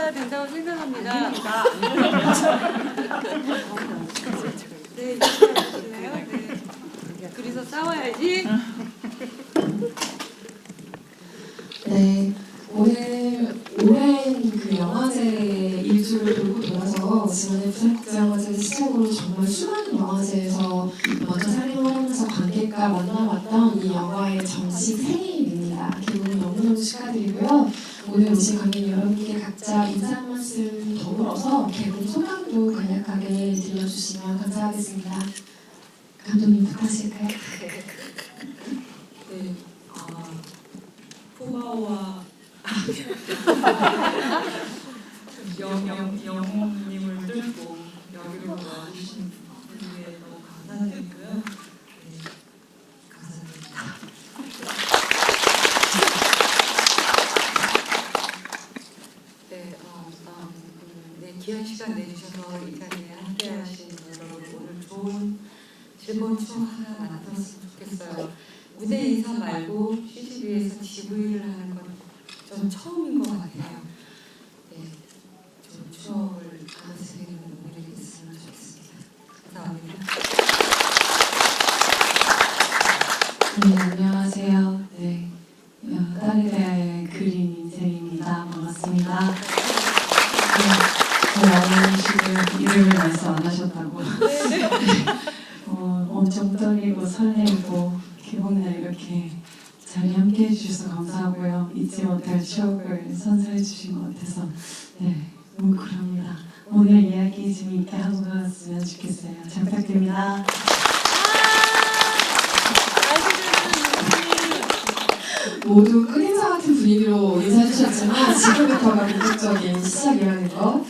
해야 된다고 생각합니다. 네, 이렇게 하실래요? 네. 둘이서 싸워야지. 네, 오늘 오랜 그 영화제 일주를 돌고 돌아서 지난해 부산국제영화제 시작으로 정말 수많은 영화제에서 먼저 상영을 하면서 관객과 만나왔던 이 영화의 정식 생일입니다. 기분 너무너무 축하드리고요. 오늘 오신 관객 여러분께 각자 인사 한 말씀 더불어서 개봉 소감도 간략하게 들려주시면 감사하겠습니다. 감독님 부탁드릴까요? 네, 푸바오와 영웅님을 뚫고 여기로 와주신 분에게 너무 감사드리고요. 네, 감사드립니다. 네, 귀한 시간 내주셔서 이 자리에 함께하신 여러분 오늘 좋은 즐거운 추억 하나 만들었으면 좋겠어요. 무대 인사 말고 CCB에서 GV를 하는 건 전 처음인 것 같아요. 네, 좋은 추억을 안으시는 오늘이 됐으면 좋겠습니다. 감사합니다. 네, 안녕하세요. 네, 딸에 대해 그린 인생입니다. 반갑습니다. 네, 어머니시고 이름을 말씀 안 하셨다고. 엄청 떨리고 설레고 개봉날 이렇게 자리 함께 해주셔서 감사하고요. 잊지 못할 추억을 선사해 주신 것 같아서 네, 뭉클합니다. 오늘 이야기 재미있게 하고 가셨으면 좋겠어요. 잘 부탁드립니다. 모두 끝인사 같은 분위기로 인사해 주셨지만 지금부터가 본격적인 시작이라는 거.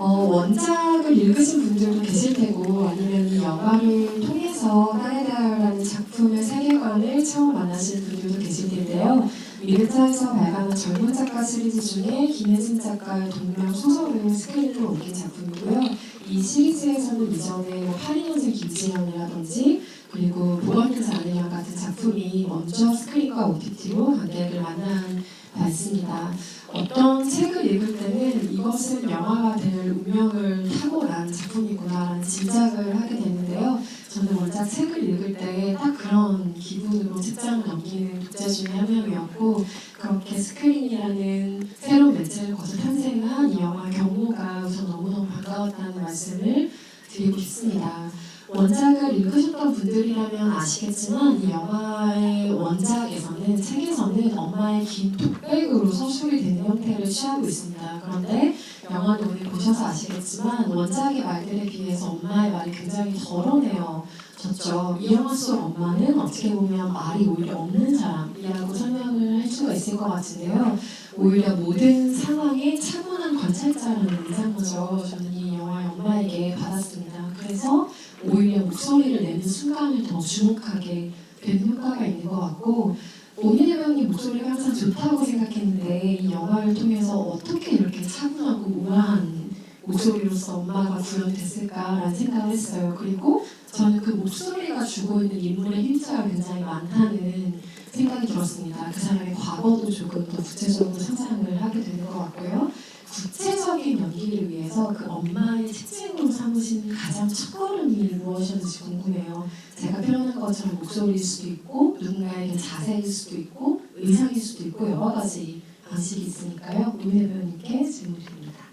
원작을 읽으신 분들도 계실 테고 아니면 이 영화를 통해서 딸에다라는 작품의 세계관을 처음 만나신 분들도 계실 텐데요. 미르타에서 발간한 젊은 작가 시리즈 중에 김혜진 작가의 동명 소설을 스크린으로 옮긴 작품이고요. 이 시리즈에서는 이전에 82년생 김지영이라든지 그리고 보건기사 아내양 같은 작품이 먼저 스크린과 OTT로 관객을 만난 바 있습니다. 어떤 책을 읽을 때는 이것은 영화가 될 운명을 타고난 작품이구나라는 짐작을 하게 되는데요. 저는 원작 책을 읽을 때 딱 그런 기분으로 책장을 넘기는 독자 중에 한 명이었고 그렇게 스크린이라는 새로운 매체를 거쳐 탄생한 이 영화 경호가 우선 너무너무 반가웠다는 말씀을 드리고 싶습니다. 원작을 읽으셨던 분들이라면 아시겠지만 이 영화의 원작에서는 책에서는 엄마의 긴 톡백으로 서술이 되는 형태를 취하고 있습니다. 그런데 영화는 오늘 보셔서 아시겠지만 원작의 말들에 비해서 엄마의 말이 굉장히 덜어내어졌죠. 이 영화 속 엄마는 어떻게 보면 말이 오히려 없는 사람이라고 설명을 할 수가 있을 것 같은데요. 오히려 모든 상황에 차분한 관찰자라는 인상마저 저는 이 영화의 엄마에게 받았습니다. 그래서 오히려 목소리를 내는 순간을 더 주목하게 된 효과가 있는 것 같고 오민혜 배우님 목소리가 항상 좋다고 생각했는데 이 영화를 통해서 어떻게 이렇게 차분하고 우아한 목소리로서 엄마가 구현됐을까라는 생각을 했어요. 그리고 저는 그 목소리가 주고 있는 인물의 힘자가 굉장히 많다는 생각이 들었습니다. 그 사람의 과거도 조금 더 구체적으로 상상을 하게 되는 것 같고요. 구체적인 연기를 위해서 그 엄마의 특징으로 삼으신 가장 첫걸음이 무엇이었는지 궁금해요. 제가 표현한 것처럼 목소리일 수도 있고 누군가에게 자세일 수도 있고 의상일 수도 있고 여러 가지 방식이 있으니까요. 노인혜 배우님께 질문 드립니다.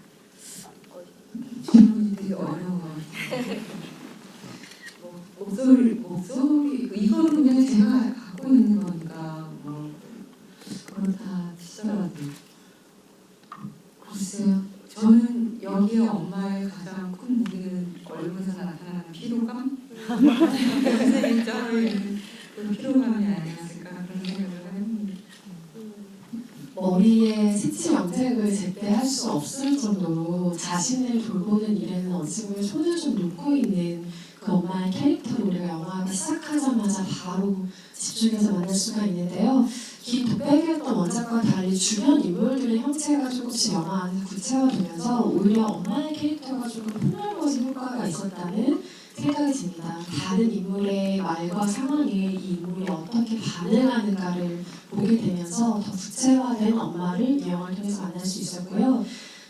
질문이 되게 어려워. 목소리 이거는 그냥 제가 갖고 있는 거니까 그렇다 치더라도 글쎄요. 저는 여기에 엄마의 가장 큰 무기는 얼굴에서 나타나는 피로감? 일자로 있는 그 피로감이 아니었을까 그런 생각을 해봅니다. 머리에 색칠 염색을 제때 할 수 없을 정도로 자신을 돌보는 일에는 어찌 보면 손을 좀 놓고 있는 그 엄마의 캐릭터를 우리가 영화가 시작하자마자 바로 집중해서 만날 수가 있는데요. 긴 독백이었던 원작과 달리 주변 인물들의 형체가 조금씩 영화 안에서 구체화되면서 오히려 엄마의 캐릭터가 조금 폭넓어진 효과가 있었다는 생각이 듭니다. 다른 인물의 말과 상황에 이 인물이 어떻게 반응하는가를 보게 되면서 더 구체화된 엄마를 이 영화를 통해서 만날 수 있었고요.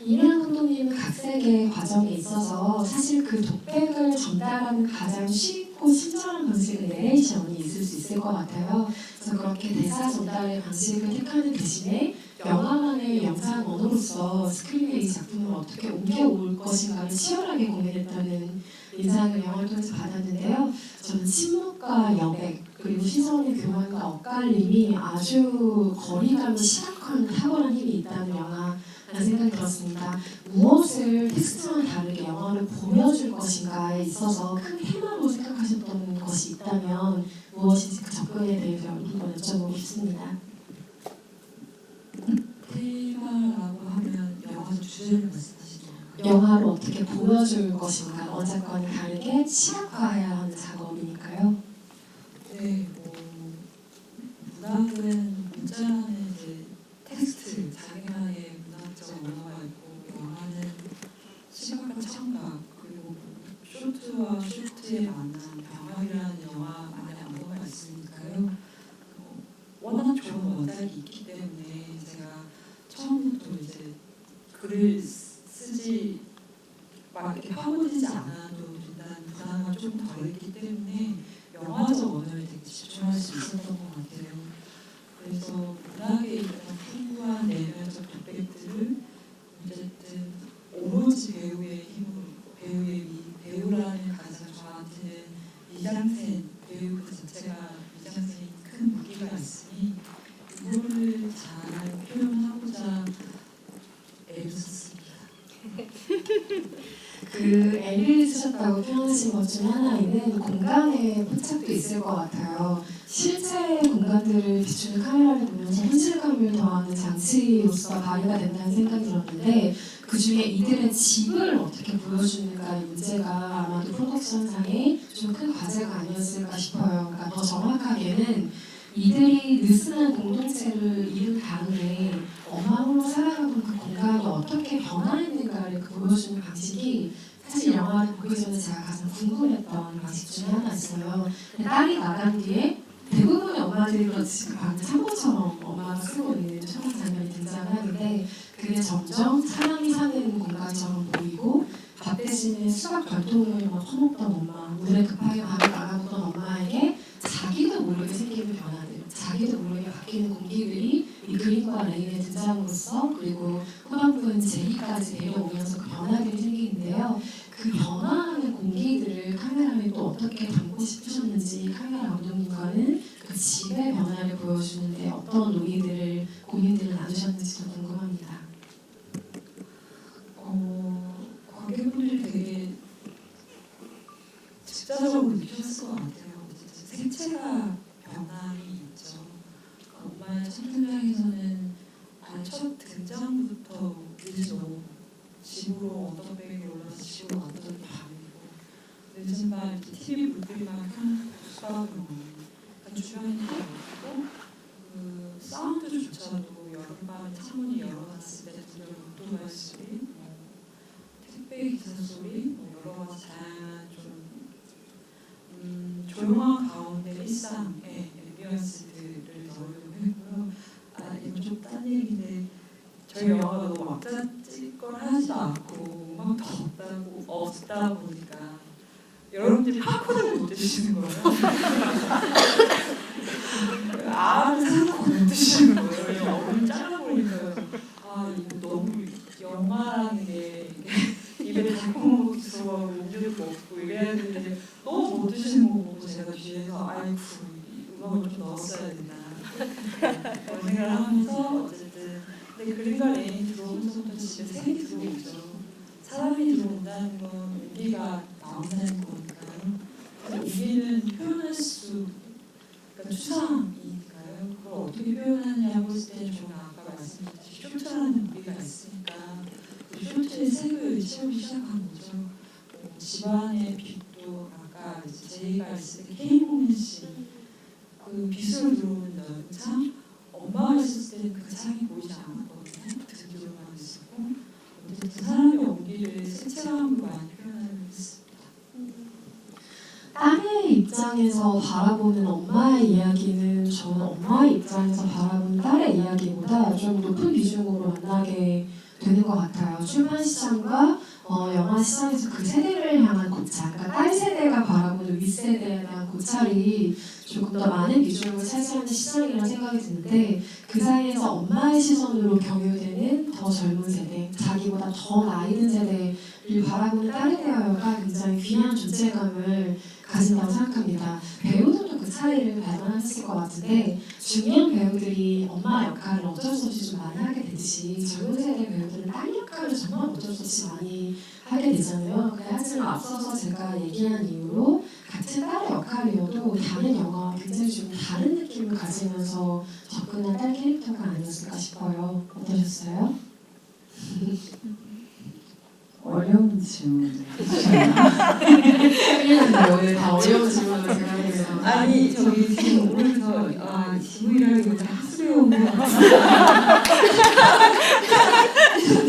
이민환 감독님은 각색의 과정에 있어서 사실 그 독백을 전달하는 가장 쉽고 친절한 방식은 내레이션이 있을 수 있을 것 같아요. 그래서 그렇게 대사 전달의 방식을 택하는 대신에 영화만의 영상 언어로서 스크린에 이 작품을 어떻게 옮겨올 것인가를 치열하게 고민했다는 인상을 영화를 통해서 받았는데요. 저는 침묵과 여백 그리고 시선의 교환과 엇갈림이 아주 거리감이 심각한 탁월한 힘이 있다는 영화라는 생각이 들었습니다. 무엇을 텍스트와 다르게 영화를 보여줄 것인가에 있어서 큰 테마로 생각하셨던 것이 있다면 무엇인지 그 접근에 대해서 한번 여쭤보고 싶습니다. 테마라고 하면 영화 주제를 말씀하시는 건가요? 영화를 어떻게 보여줄 것인가, 원작과는 다르게 시각화해야 하는 작업이니까요. 네, 문학은 문자는 이제 텍스트, 자기만의 문학적 언어가 있고 영화는 시각과 청각 그리고 쇼트와 쇼트의 만남, 병합이라는 영화만의 언어가 있으니까요. 워낙 좋은 원작이 있기 때문에 제가 처음부터 이제 글을 쓰지 막 이렇게 파고들지 않아도 된다는 부담을 조금 덜했기 때문에 영화적 언어에 되게 집중할 수 있었던 것 같아요. 그래서 문학에 있던 풍부한 내면적 독백들을 어쨌든 오로지 배우의 힘으로 배우라는 가장 저한테는 미장센 배우 그 자체가 미장센이 큰 무기가 있으니 이거를 잘 표현하고자 애를 썼습니다. 그 애를 쓰셨다고 표현하신 것 중에 하나에는 공간의 포착도 있을 것 같아요. 실제 공간들을 비추는 카메라를 보면서 현실감을 더하는 장치로서 발휘가 된다는 생각이 들었는데 그 중에 이들의 집을 어떻게 보여주는가의 문제가 아마도 프로덕션상에 좀 큰 과제가 아니었을까 싶어요. 그러니까 더 정확하게는 이들이 느슨한 공동체를 이룬 다음에 엄마 홀로 살아가는 그 공간이 어떻게 변화했는가를 보여주는 방식이 사실 영화를 보기 전에 제가 가장 궁금했던 방식 중에 하나였어요. 딸이 나간 뒤에 대부분의 엄마들이 그렇지 그 방금 참고처럼 엄마가 쓰고 있는 촬영 장면이 등장하는데 그게 점점 사람이 사는 공간처럼 보이고 밥 대신에 수박 별통을 막 퍼먹던 엄마, 물에 급하게 밥을 나가보던 엄마에게 자기도 모르게 생기는 변화들, 자기도 모르게 바뀌는 공기들이 이 그림과 레인의 등장으로서 그리고 후반부는 제기까지 내려오면서 그 변화들이 생기는데요. 그 변화하는 공기들을 카메라에 또 어떻게 담고 싶으셨는지 카메라 감독님과는 그 집의 변화를 보여주는데 어떤 논의들을 고민들을 나누셨는지도 궁금합니다. 관객분들이 되게 직접적으로 느끼셨을 것 같아요. 생체가 변함이 있죠. 엄마의 첫 등장에서는 첫 등장부터 늦은 오후 집으로 언덕백에 올라서 집으로 왔던 밤이고 늦은 밤 TV 불빛만 켜놓고 수박을 먹는 주변이 다 없고 그 사운드조차도 여름밤에 창문이 열어놨을 때 들려오는 오토바이 소리 택배 기사 소리 여러 가지 다양한 좀 조용한 가운데 일상의 앰비언스들을 넣으려고 했고요. 이건 좀 딴 얘기인데 저희 영화가 너무 막자찍걸 하지도 않고 음악도 없다 보니까 여러분들이 팝콘을 못 드시는 거예요. 사놓고 못 드시는 거예요. 얼굴이 작아 보니까요. 이거 너무 영화라는 게 입에 달콤하고 들어가고 음료도 먹고 이래야 되는데 너무 못 드시는 거 보고 제가 뒤에서 아이고 음악을 좀 넣었어야 된다 그런 생각을 하면서 어쨌든 근데 그림과 레인이 들어오면서부터 집에 색이 들어오죠. 사람이 들어온다는 건 온기가 나온다는 거니까요. 온기는 표현할 수 그러니까 추상이니까요. 그걸 어떻게 표현하냐고 했을 때 저는 아까 말씀드렸듯이 쇼트라는 무기가 있으니까 그 쇼트의 색을 채우기 시작한 거죠. 집안의 빛도 아까 제이가 있을 때 K모멘씨 그 빛으로 들어오는 넓은 창 엄마가 있을 때는 그 창이 보이지 않았거든요. 등기로만 있었고 어쨌든 사람의 온기를 색채감으로 많이 표현을 했습니다. 딸의 입장에서 바라보는 엄마의 이야기는 저는 엄마의 입장에서 바라보는 딸의 이야기보다 좀 높은 비중으로 만나게 되는 것 같아요. 출판 시장과 영화 시장에서 그 세대를 향한 고찰, 그러니까 딸 세대가 바라보는 윗세대에 대한 고찰이 조금 더 많은 비중을 차지하는 시장이라는 생각이 드는데 그 사이에서 엄마의 시선으로 경유되는 더 젊은 세대, 자기보다 더 나이 든 세대를 바라보는 딸에 대하여가 굉장히 귀한 존재감을 가진다고 생각합니다. 배우들도 그 차이를 발견했을 것 같은데 중년 배우들이 엄마 역할을 어쩔 수 없이 좀 많이 하게 되듯이 젊은 세대 배우들은 딸 역할을 정말 어쩔 수 없이 많이 하게 되잖아요. 하지만 앞서서 제가 얘기한 이유로 같은 딸의 역할이어도 다른 영화와 굉장히 좀 다른 느낌을 가지면서 접근한 딸 캐릭터가 아니었을까 싶어요. 어떠셨어요? 어려운 질문. 큰일 났네요. 오늘 다 어려운 질문을 제가 해서. 아니 저기 지금 오늘 저 지구이라기보다 학술에 온 것 같아요.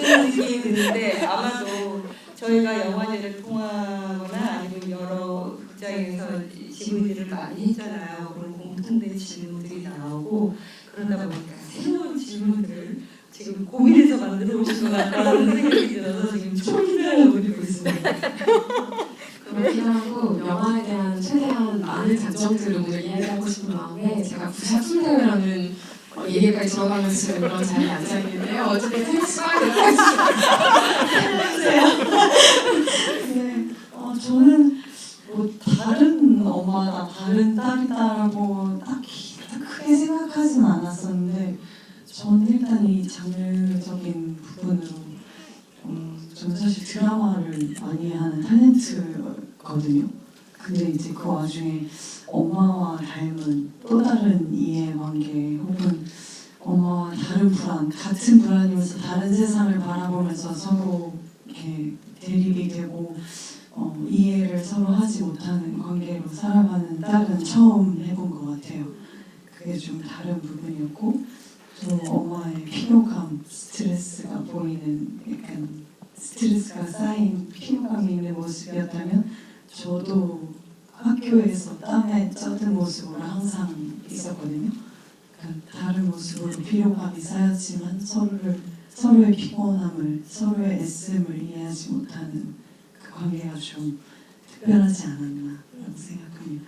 그런 느낌이 드는데 아마도 저희가 영화제를 통하거나 아니면 여러 극장에서 지구이들을 많이 했잖아요. 그런 공통된 질문들이 나오고 그러다 보니까 새로운 질문들을 지금 고민해서 만들어 오신 것 같다는 생각이 들어서 지금 초기대를 노리고 있습니다. 그렇긴 하고 영화에 대한 최대한 많은 장점들을 오늘 이야기하고 싶은 마음에 제가 부샤풀대회라는 얘기까지 들어가면서 지금 그런 자리에 앉아있는데요. 어쨌든 수고하게 해주세요. 네, 저는 뭐 다른 엄마다 다른 딸이다라고 딱히 크게 생각하진 않았었는데 저는 일단 이 장르적인 부분으로 저는 사실 드라마를 많이 하는 탤런트거든요. 근데 이제 그 와중에 엄마와 닮은 또 다른 이해관계 혹은 엄마와 다른 불안, 같은 불안이면서 다른 세상을 바라보면서 서로 이렇게 대립이 되고 이해를 서로 하지 못하는 관계로 살아가는 딸은 처음 해본 것 같아요. 그게 좀 다른 부분이었고 또 엄마의 피로감, 스트레스가 보이는 약간 스트레스가 쌓인 피로감이 있는 모습이었다면 저도 학교에서 땀에 젖은 모습으로 항상 있었거든요. 그러니까 다른 모습으로 피로감이 쌓였지만 서로의 피곤함을, 서로의 애씀을 이해하지 못하는 그 관계가 좀 특별하지 않았나라고 생각합니다.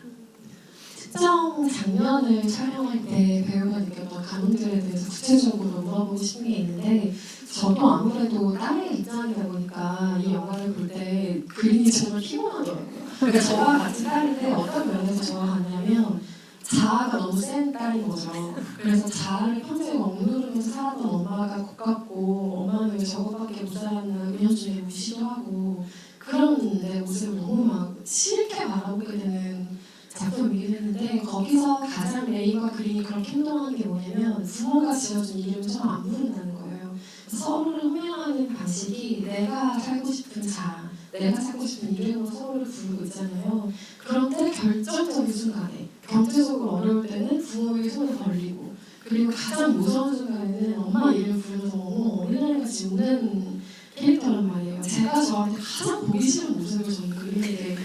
특정 장면을 촬영할 때 배우가 느꼈던 감흥들에 대해서 구체적으로 물어보고 싶은 게 있는데 저도 아무래도 딸의 입장이다 보니까 이 영화를 볼 때 그린이 정말 피곤하더라고요. 그러니까 저와 같은 딸인데 어떤 면에서 저와 같냐면 자아가 너무 센 딸인 거죠. 그래서 자아를 평생 억누르면서 살았던 엄마가 고깝고 엄마는 왜 저것밖에 못 살았나 은연중에 무시도 하고 그런 내 모습을 너무 막 싫게 바라보게 되는 작품이긴 했는데 거기서 가장 레이와 그린이 그렇게 행동하는 게 뭐냐면 부모가 지어준 이름을 서로 안 부른다는 거예요. 서로를 호명하는 방식이 내가 살고 싶은 자아, 내가 살고 싶은 이름으로 서로를 부르고 있잖아요. 그런데 결정적인 순간에 경제적으로 어려울 때는 부모에게 손을 벌리고 그리고 가장 무서운 순간에는 엄마 이름을 부르면서 어린아이같이 우는 캐릭터란 말이에요. 제가 저한테 가장 보기 싫은 모습을 저는 그린에게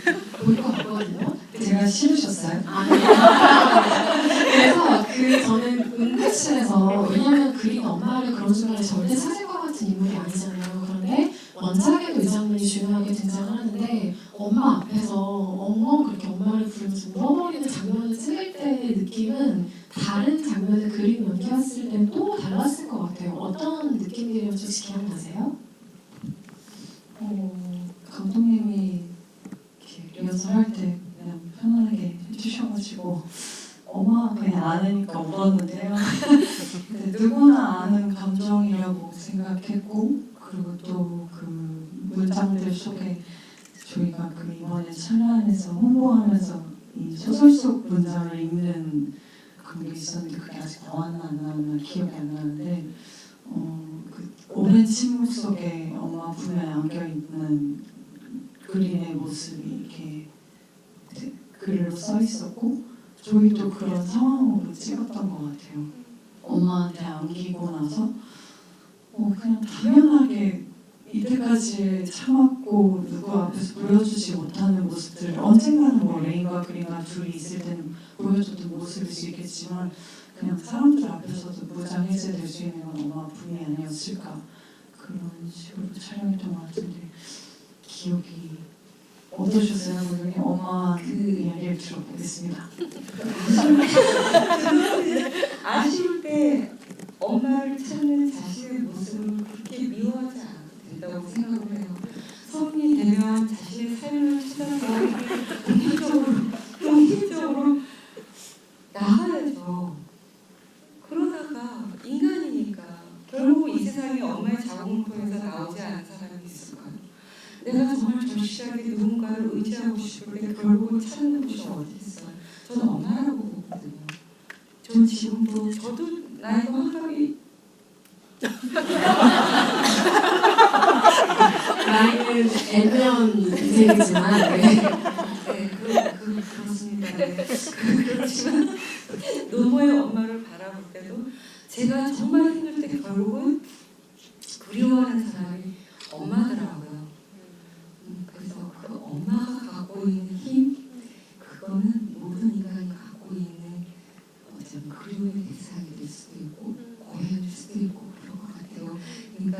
볼 것 같거든요. 제가 싫으셨어요? 그래서 저는 응급실에서 왜냐면 그린 엄마를 그런 순간에 절대 찾을 것 같은 인물이 아니잖아요. 그런데 원작에도 이 장면이 중요하게 등장하는데 엄마 앞에서 엉엉 그렇게 엄마를 부르면서 울어버리는 장면을 찍을 때의 느낌은 다른 장면을 그린 연기했을 때는 또 달랐을 것 같아요. 어떤 느낌들이었는지 혹시 기억나세요? 감독님이 이렇게 리허설 할 때 그냥 편안하게 해주셔가지고 엄마가 그냥 아니니까 울었는데요. 근데 누구나 아는 감정이라고 생각했고 그리고 또 그 문장들 속에 저희가 그 이번에 찬란에서 홍보하면서 이 소설 속 문장을 읽는 그런 게 있었는데 그게 아직 나왔나 안 나왔나 기억이 안 나는데 그 오랜 침묵 속에 엄마 품에 안겨있는 그린의 모습이 이렇게 글로 써 있었고 저희도 그런 상황으로 찍었던 것 같아요. 엄마한테 안기고 나서 그냥 당연하게 이때까지 참았고 누구 앞에서 보여주지 못하는 모습들 언젠가는 뭐 레인과 그린과 둘이 있을 때는 보여줬던 모습일 수 있겠지만 그냥 사람들 앞에서도 무장 해제될 수 있는 건 엄마 분이 아니었을까 그런 식으로 촬영했던 것 같은데 기억이 어떠셨어요, 선생님? 엄마 그 이야기를 들어보겠습니다. 아쉬울 때 엄마를 찾는 자신의 모습을 그렇게 미워하지 않아도 된다고 생각을 해요. 성인이 되면 자신의 삶을 찾아서 독립적으로 나가야죠. 그러다가 인간이니까 결국 이 세상에 엄마의 자궁을 통해서 나오지 않은 사람이 있을까요? 내가 정말 절실하게 누군가를 의지하고 싶을 때 결국은 찾는 곳이 어디 있어요? 저는 엄마라고 보거든요. 전 지금도 저도 나이가 환갑이 나이는 애면 인생이지만 그렇습니다. 그렇지만 노모의 엄마를 바라볼 때도 제가 정말 힘들 때 결국은 그리워하는 사람이 엄마더라고요. 그래서 그 엄마가 갖고 있는 힘, 그거는 모든 인간이 갖고 있는 어떤 그리움의 대상이 될 수도 있고 고해할 수도 있고 그런 것 같아요. 그러니까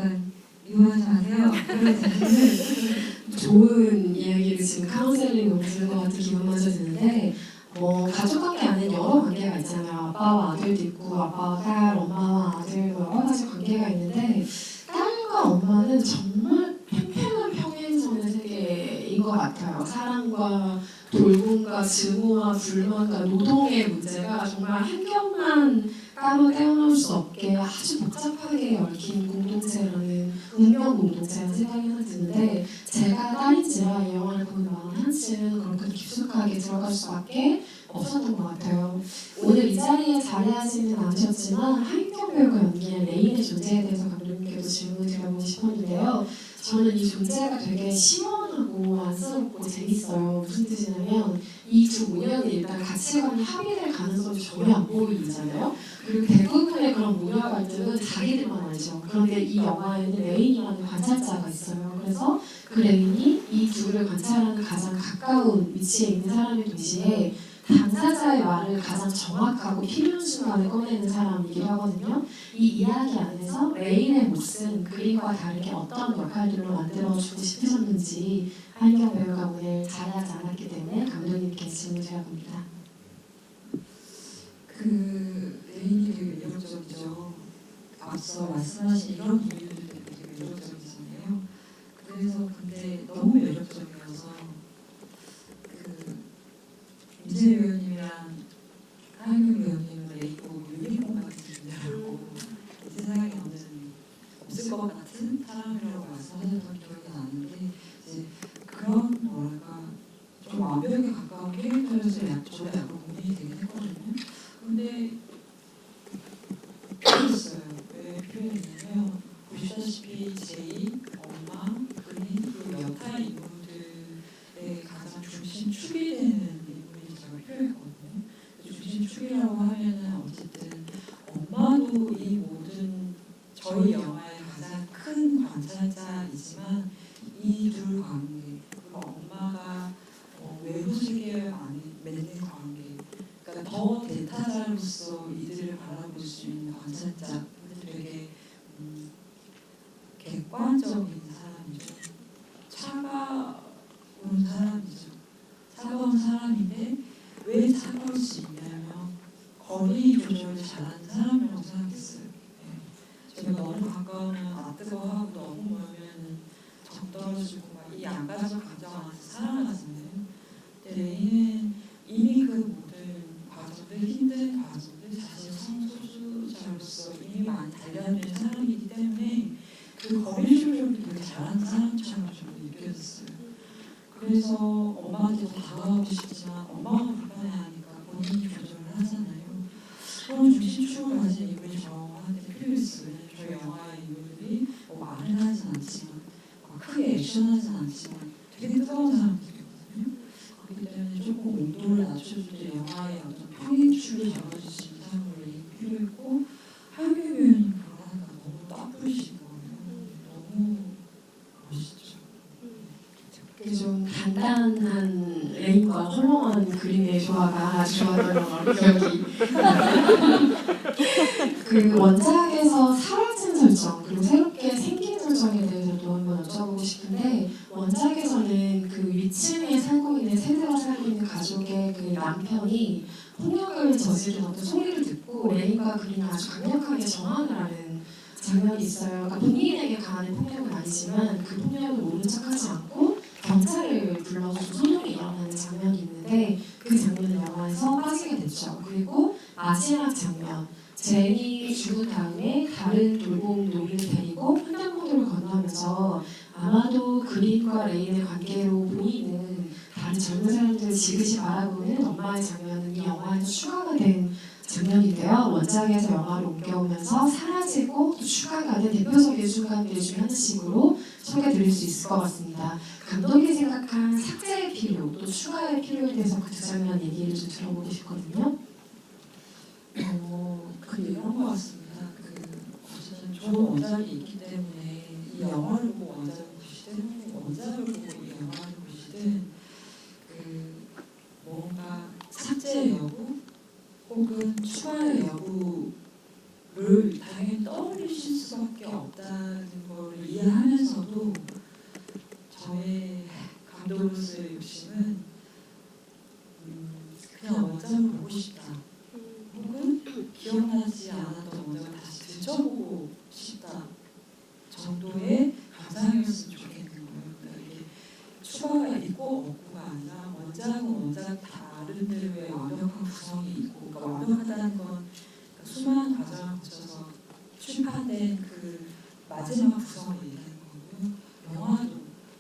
미워하지 마세요. 그런 자신은 좋은 이야기를 지금 카운셀링 오시는 것 같은 기분마저 드는데 가족관계 안에 여러 관계가 있잖아요. 아빠와 아들도 있고 아빠와 딸, 엄마와 아들 여러 가지 관계가 있는데 딸과 엄마는 정말 팽팽한 평행선의 세계인 것 같아요. 사랑과 돌봄과 증오와 불만과 노동의 문제가 정말 한 겹만 따로 떼어놓을 수 없게 아주 복잡하게 얽힌 공동체라는 운명 공동체라는 생각이 하나 드는데 제가 딸인지라 이 영화를 보는 마음이 한층 그렇게 깊숙하게 들어갈 수밖에 없었던 것 같아요. 오늘 이 자리에 자리하지는 않으셨지만 하인경 배우가 연기한 레인의 존재에 대해서 감독님께도 질문을 드려보고 싶었는데요. 저는 이 존재가 되게 시원하고 안쓰럽고 재밌어요. 무슨 뜻이냐면 이 두 모녀는 일단 가치관이 합의될 가능성이 전혀 안 보이잖아요. 그리고 대부분의 그런 모녀 갈등은 자기들만 알죠. 그런데 이 영화에는 레인이라는 관찰자가 있어요. 그래서 그 레인이 이 둘을 관찰하는 가장 가까운 위치에 있는 사람의 동시에 당사자의 말을 가장 정확하고 필요한 순간에 꺼내는 사람이기도 하거든요. 이 이야기 안에서 레인의 몫은 그림과 다르게 어떤 역할들로 만들어주고 싶으셨는지 하인경 배우가 오늘 자리하지 않았기 때문에 감독님께 질문 드려봅니다. 그 레인이 되게 매력적이죠. 앞서 말씀하신 이런 이유들도 되게 매력적이잖아요. 그래서 근데 너무 매력적이어서 이재 배우님이랑 하인경 배우님은 레이고 유니콘 같은 존재라고 이 세상에 없을 것 같은 사람이라고 말씀하셨던 기억이 나는데 이제 그런 뭐랄까 좀 완벽에 가까운 캐릭터여서 저도 약간 고민이 되긴 했거든요. 근데 필요했어요. 왜 필요했냐면 보시다시피 제이, 엄마, 그린 그리고 여타 인물들의 가장 중심축이 되는 인물이 제가 필요했거든요. 중심축이라고 하면은 어쨌든 엄마도 이 모든 저희 영화의 가장 큰 관찰자이지만 이 둘 관계 그리고 엄마가 외부 세계 안에 맺는 관계 그러니까 더 대타자로서 이들을 바라볼 수 있는 관찰자 되게 객관적인 사람이죠. 차가운 사람이죠. 차가운 사람인데 왜 차가울 수 있냐면 거리 조절을 잘하는 사람이라고 생각했어요. 제가 너무 가까우면 뜨거워하고 너무 멀면 정 떨어지고 막 이 양가적 감정 안에서 살아가잖아요. 근데 레이는 이미 그 모든 과정들, 힘든 과정들, 자신의 성소수자로서 이미 많이 단련된 사람이기 때문에 그 거리 조절을 되게 잘하는 사람처럼 저는 느껴졌어요. 그래서 엄마한테 다가가고 싶지만 엄마가 불편해하니까 본인이 조절을 하잖아요. 그런 중심축을 가진 인물이 저한테 필요했어요. 저희 영화의 인물들이 말을 하진 않지만 크게 액션하진 않지만 되게 뜨거운 사람들이거든요. 그렇기 때문에 조금 온도를 낮춰줄 때 영화의 어떤 평행축을 잡아줄 수 있는 사람이 필요했고 하인경 배우님 그걸 하니까 너무 따뜻하신 거예요. 너무 멋있죠. 좀 단단한 레인과 헐렁한 그림의 조화가 아주 좋았던 기억이 그 원작에서 사라진 설정 그리고 새롭게 생긴 설정에 대해 싶은데 원작에서는 그 위층에 살고 있는 세대가 살고 있는 가족의 그 남편이 폭력을 저지른 어떤 소리를 듣고 레인과 그린이 아주 강력하게 정황을 하는 장면이 있어요. 그러니까 본인에게 가하는 폭력은 아니지만 그 폭력을 모른 척하지 않고 경찰을 불러서 소송이 일어나는 장면이 있는데 그 장면을 영화에서 빠지게 됐죠. 그리고 마지막 장면, 제니 죽은 다음에 다른 돌봄 노인을 데리고 횡단보도를 건너면서 아마도 그린과 레인의 관계로 보이는 다른 젊은 사람들을 지그시 바라보는 엄마의 장면은 이 영화에서 추가가 된 장면인데요. 원작에서 영화로 옮겨오면서 사라지고 또 추가가 된 대표적인 순간들 중에 하나씩으로 소개드릴 수 있을 것 같습니다. 감독이 생각한 삭제의 필요, 또 추가의 필요에 대해서 그 두 장면 얘기를 좀 들어보고 싶거든요. 이런 것 같습니다. 어쨌든 좋은 원작이 있기 때문에 이 영화를 보고 원작을 보시든 원작을 보고 이 영화를 보시든 뭔가 삭제 여부 혹은 추가의 여부를 당연히 떠올리실 수밖에 없다는 걸 이해하면서도 저의 감독으로서의 욕심은 그냥 원작을 보고 싶다. 혹은 기억나지 않았던 원작을 다시 들춰보고 싶다 정도의 감상이었으면 좋겠는 거예요. 그러니까 이게 추가가 있고 없고가 아니라 원작은 원작 다른데로의 완벽한 구성이 있고, 그러니까 완벽하다는 건 그러니까 수많은 과정을 거쳐서 출판된 그 마지막 구성을 얘기하는 거고요. 영화도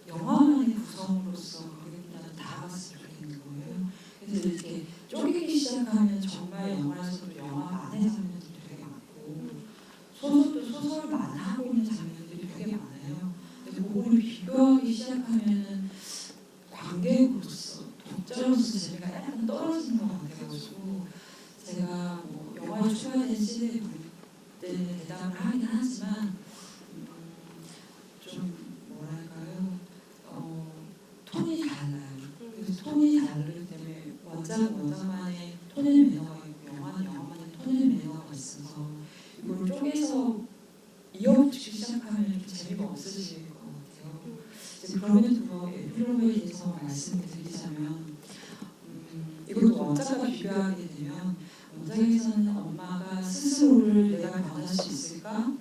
영화만의 구성으로서 관객들한테 다가갔으면 좋겠는 거예요. 그래서 이렇게 쪼개기 시작하면 정말 영화에서도 영화 안의 장면들이 되게 많고 소설도 소설만 하고 있는 장면들이 되게 많아요. 근데 그거를 비교하기 시작하면은 관객으로서 독자로서 재미가 약간 떨어지는 것 같아가지고 제가 뭐 영화에 추가된 시대에 볼 때는 대답을 하긴 하지만 좀 뭐랄까요 톤이 달라요. 그래서 톤이 다르기 때문에 원작은 원작만의 톤의 매너가 있고 영화는 영화만의 톤의 매너가 있어서 이걸 쪼개서 이어붙이기 시작하면 좀 재미가 없어질 것 같아요. 이제 그럼에도 불구하고 에필로그에 대해서 말씀을 드리자면 이것도 원작과 비교하게 되면 원작에서는 엄마가 스스로를 내가 변할 수 있을까?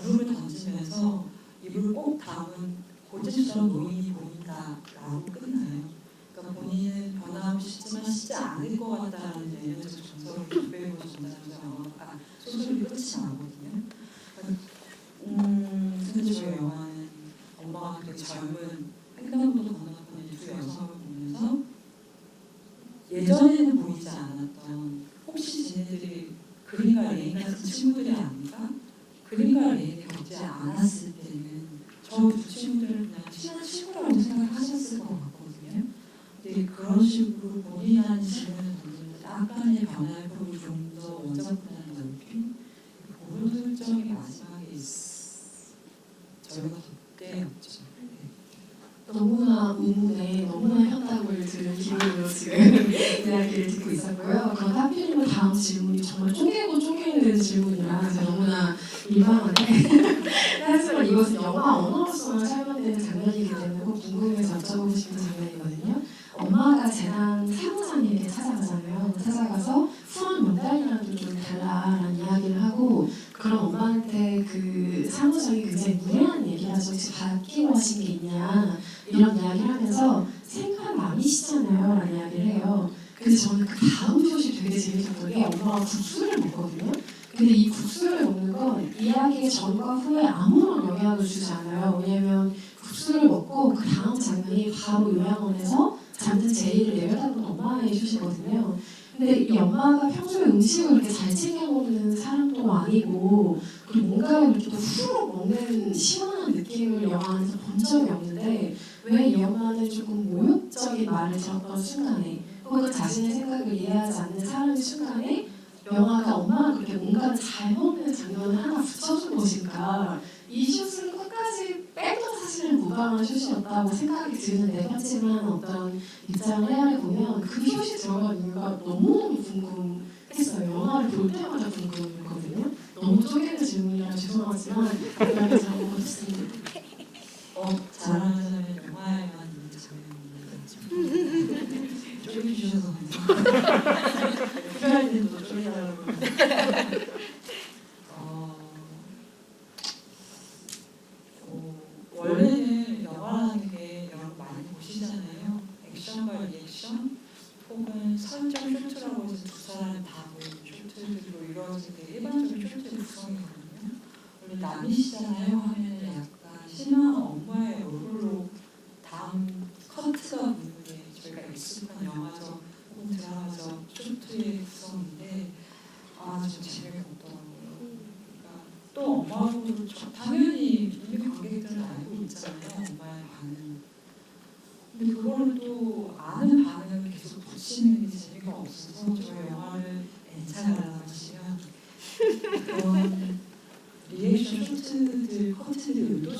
물음을 던지면서 입을 꼭 다문 고집스러운 노인이 보인다라고 끝나요. 그러니까 본인은 변하고 싶지만 쉽지 않을 것 같다는 내면적 정서를 기백으로 전달하면서 영화가 소설이 끝이 나거든요. 근데 저 영화는 엄마가 되게 젊은 횡단보도 건너는 두 여성을 보면서 예전에는 보이지 않았던 혹시 쟤네들이 그린과 레인 같은 친구들이 아닌가? 그린과 레인이 겪지 않았을 때는 저 두 친구들은 그냥 친한 친구라고 생각하셨을 것 같거든요. 근데 그런 식으로 본인이라는 질문을 던지면서 약간의 변화를 좀 더 원작보다는 넓힌 그런 설정이 마지막에 저희가 덧대었죠. 너무나 의문에 너무나 현답을 들은 기분으로 지금 이야기를 듣고 있었고요. 그런데 하필이면 다음 질문이 정말 쪼개고 쪼개는 질문이라 제가 너무나 민망한데 하지만 이것은 영화 언어로서만 설명되는 장면이기 때문에 꼭 궁금해서 여쭤보고 싶은 장면이거든요. 엄마가 재단 사무장에게 찾아가잖아요. 찾아가서 후원 명단이라도 좀 달라라는 이야기를 하고 그런 엄마한테 그 사무장이 굉장히 무례한 얘기를 하죠. 혹시 받기로 하신 게 있냐 이런 이야기를 하면서 생판 남이시잖아요 라는 이야기를 해요. 그래서 저는 그 다음 숏이 되게 재밌었던 게 엄마가 국수를 먹거든요. 근데 이 국수를 먹는 건 이야기의 전과 후에 아무런 영향을 주지 않아요. 왜냐면 국수를 먹고 그 다음 장면이 바로 요양원에서 잠든 제이를 내려다보는 엄마의 숏이거든요. 근데 이 엄마가 평소에 음식을 그렇게 잘 챙겨 먹는 사람도 아니고 그리고 뭔가를 이렇게 후루룩 먹는 시원한 느낌을 영화 안에서 본 적이 없는데 왜 이 엄마는 조금 모욕적인 말을 들었던 순간에 혹은 자신의 생각을 이해하지 않는 사람의 순간에 영화가 엄마가 그렇게 뭔가를 잘 먹는 장면을 하나 붙여준 것인가. 이 숏은 끝까지 빼도 사실은 무방한 숏이었다고 생각이 드는데 하지만 어떤 입장을 헤아려보면 그 숏이 들어간 이유가 너무너무 궁금했어요. 영화를 볼 때마다 궁금했거든요. 너무 쪼개는 질문이라 죄송하지만 이야기 잘못했습니다.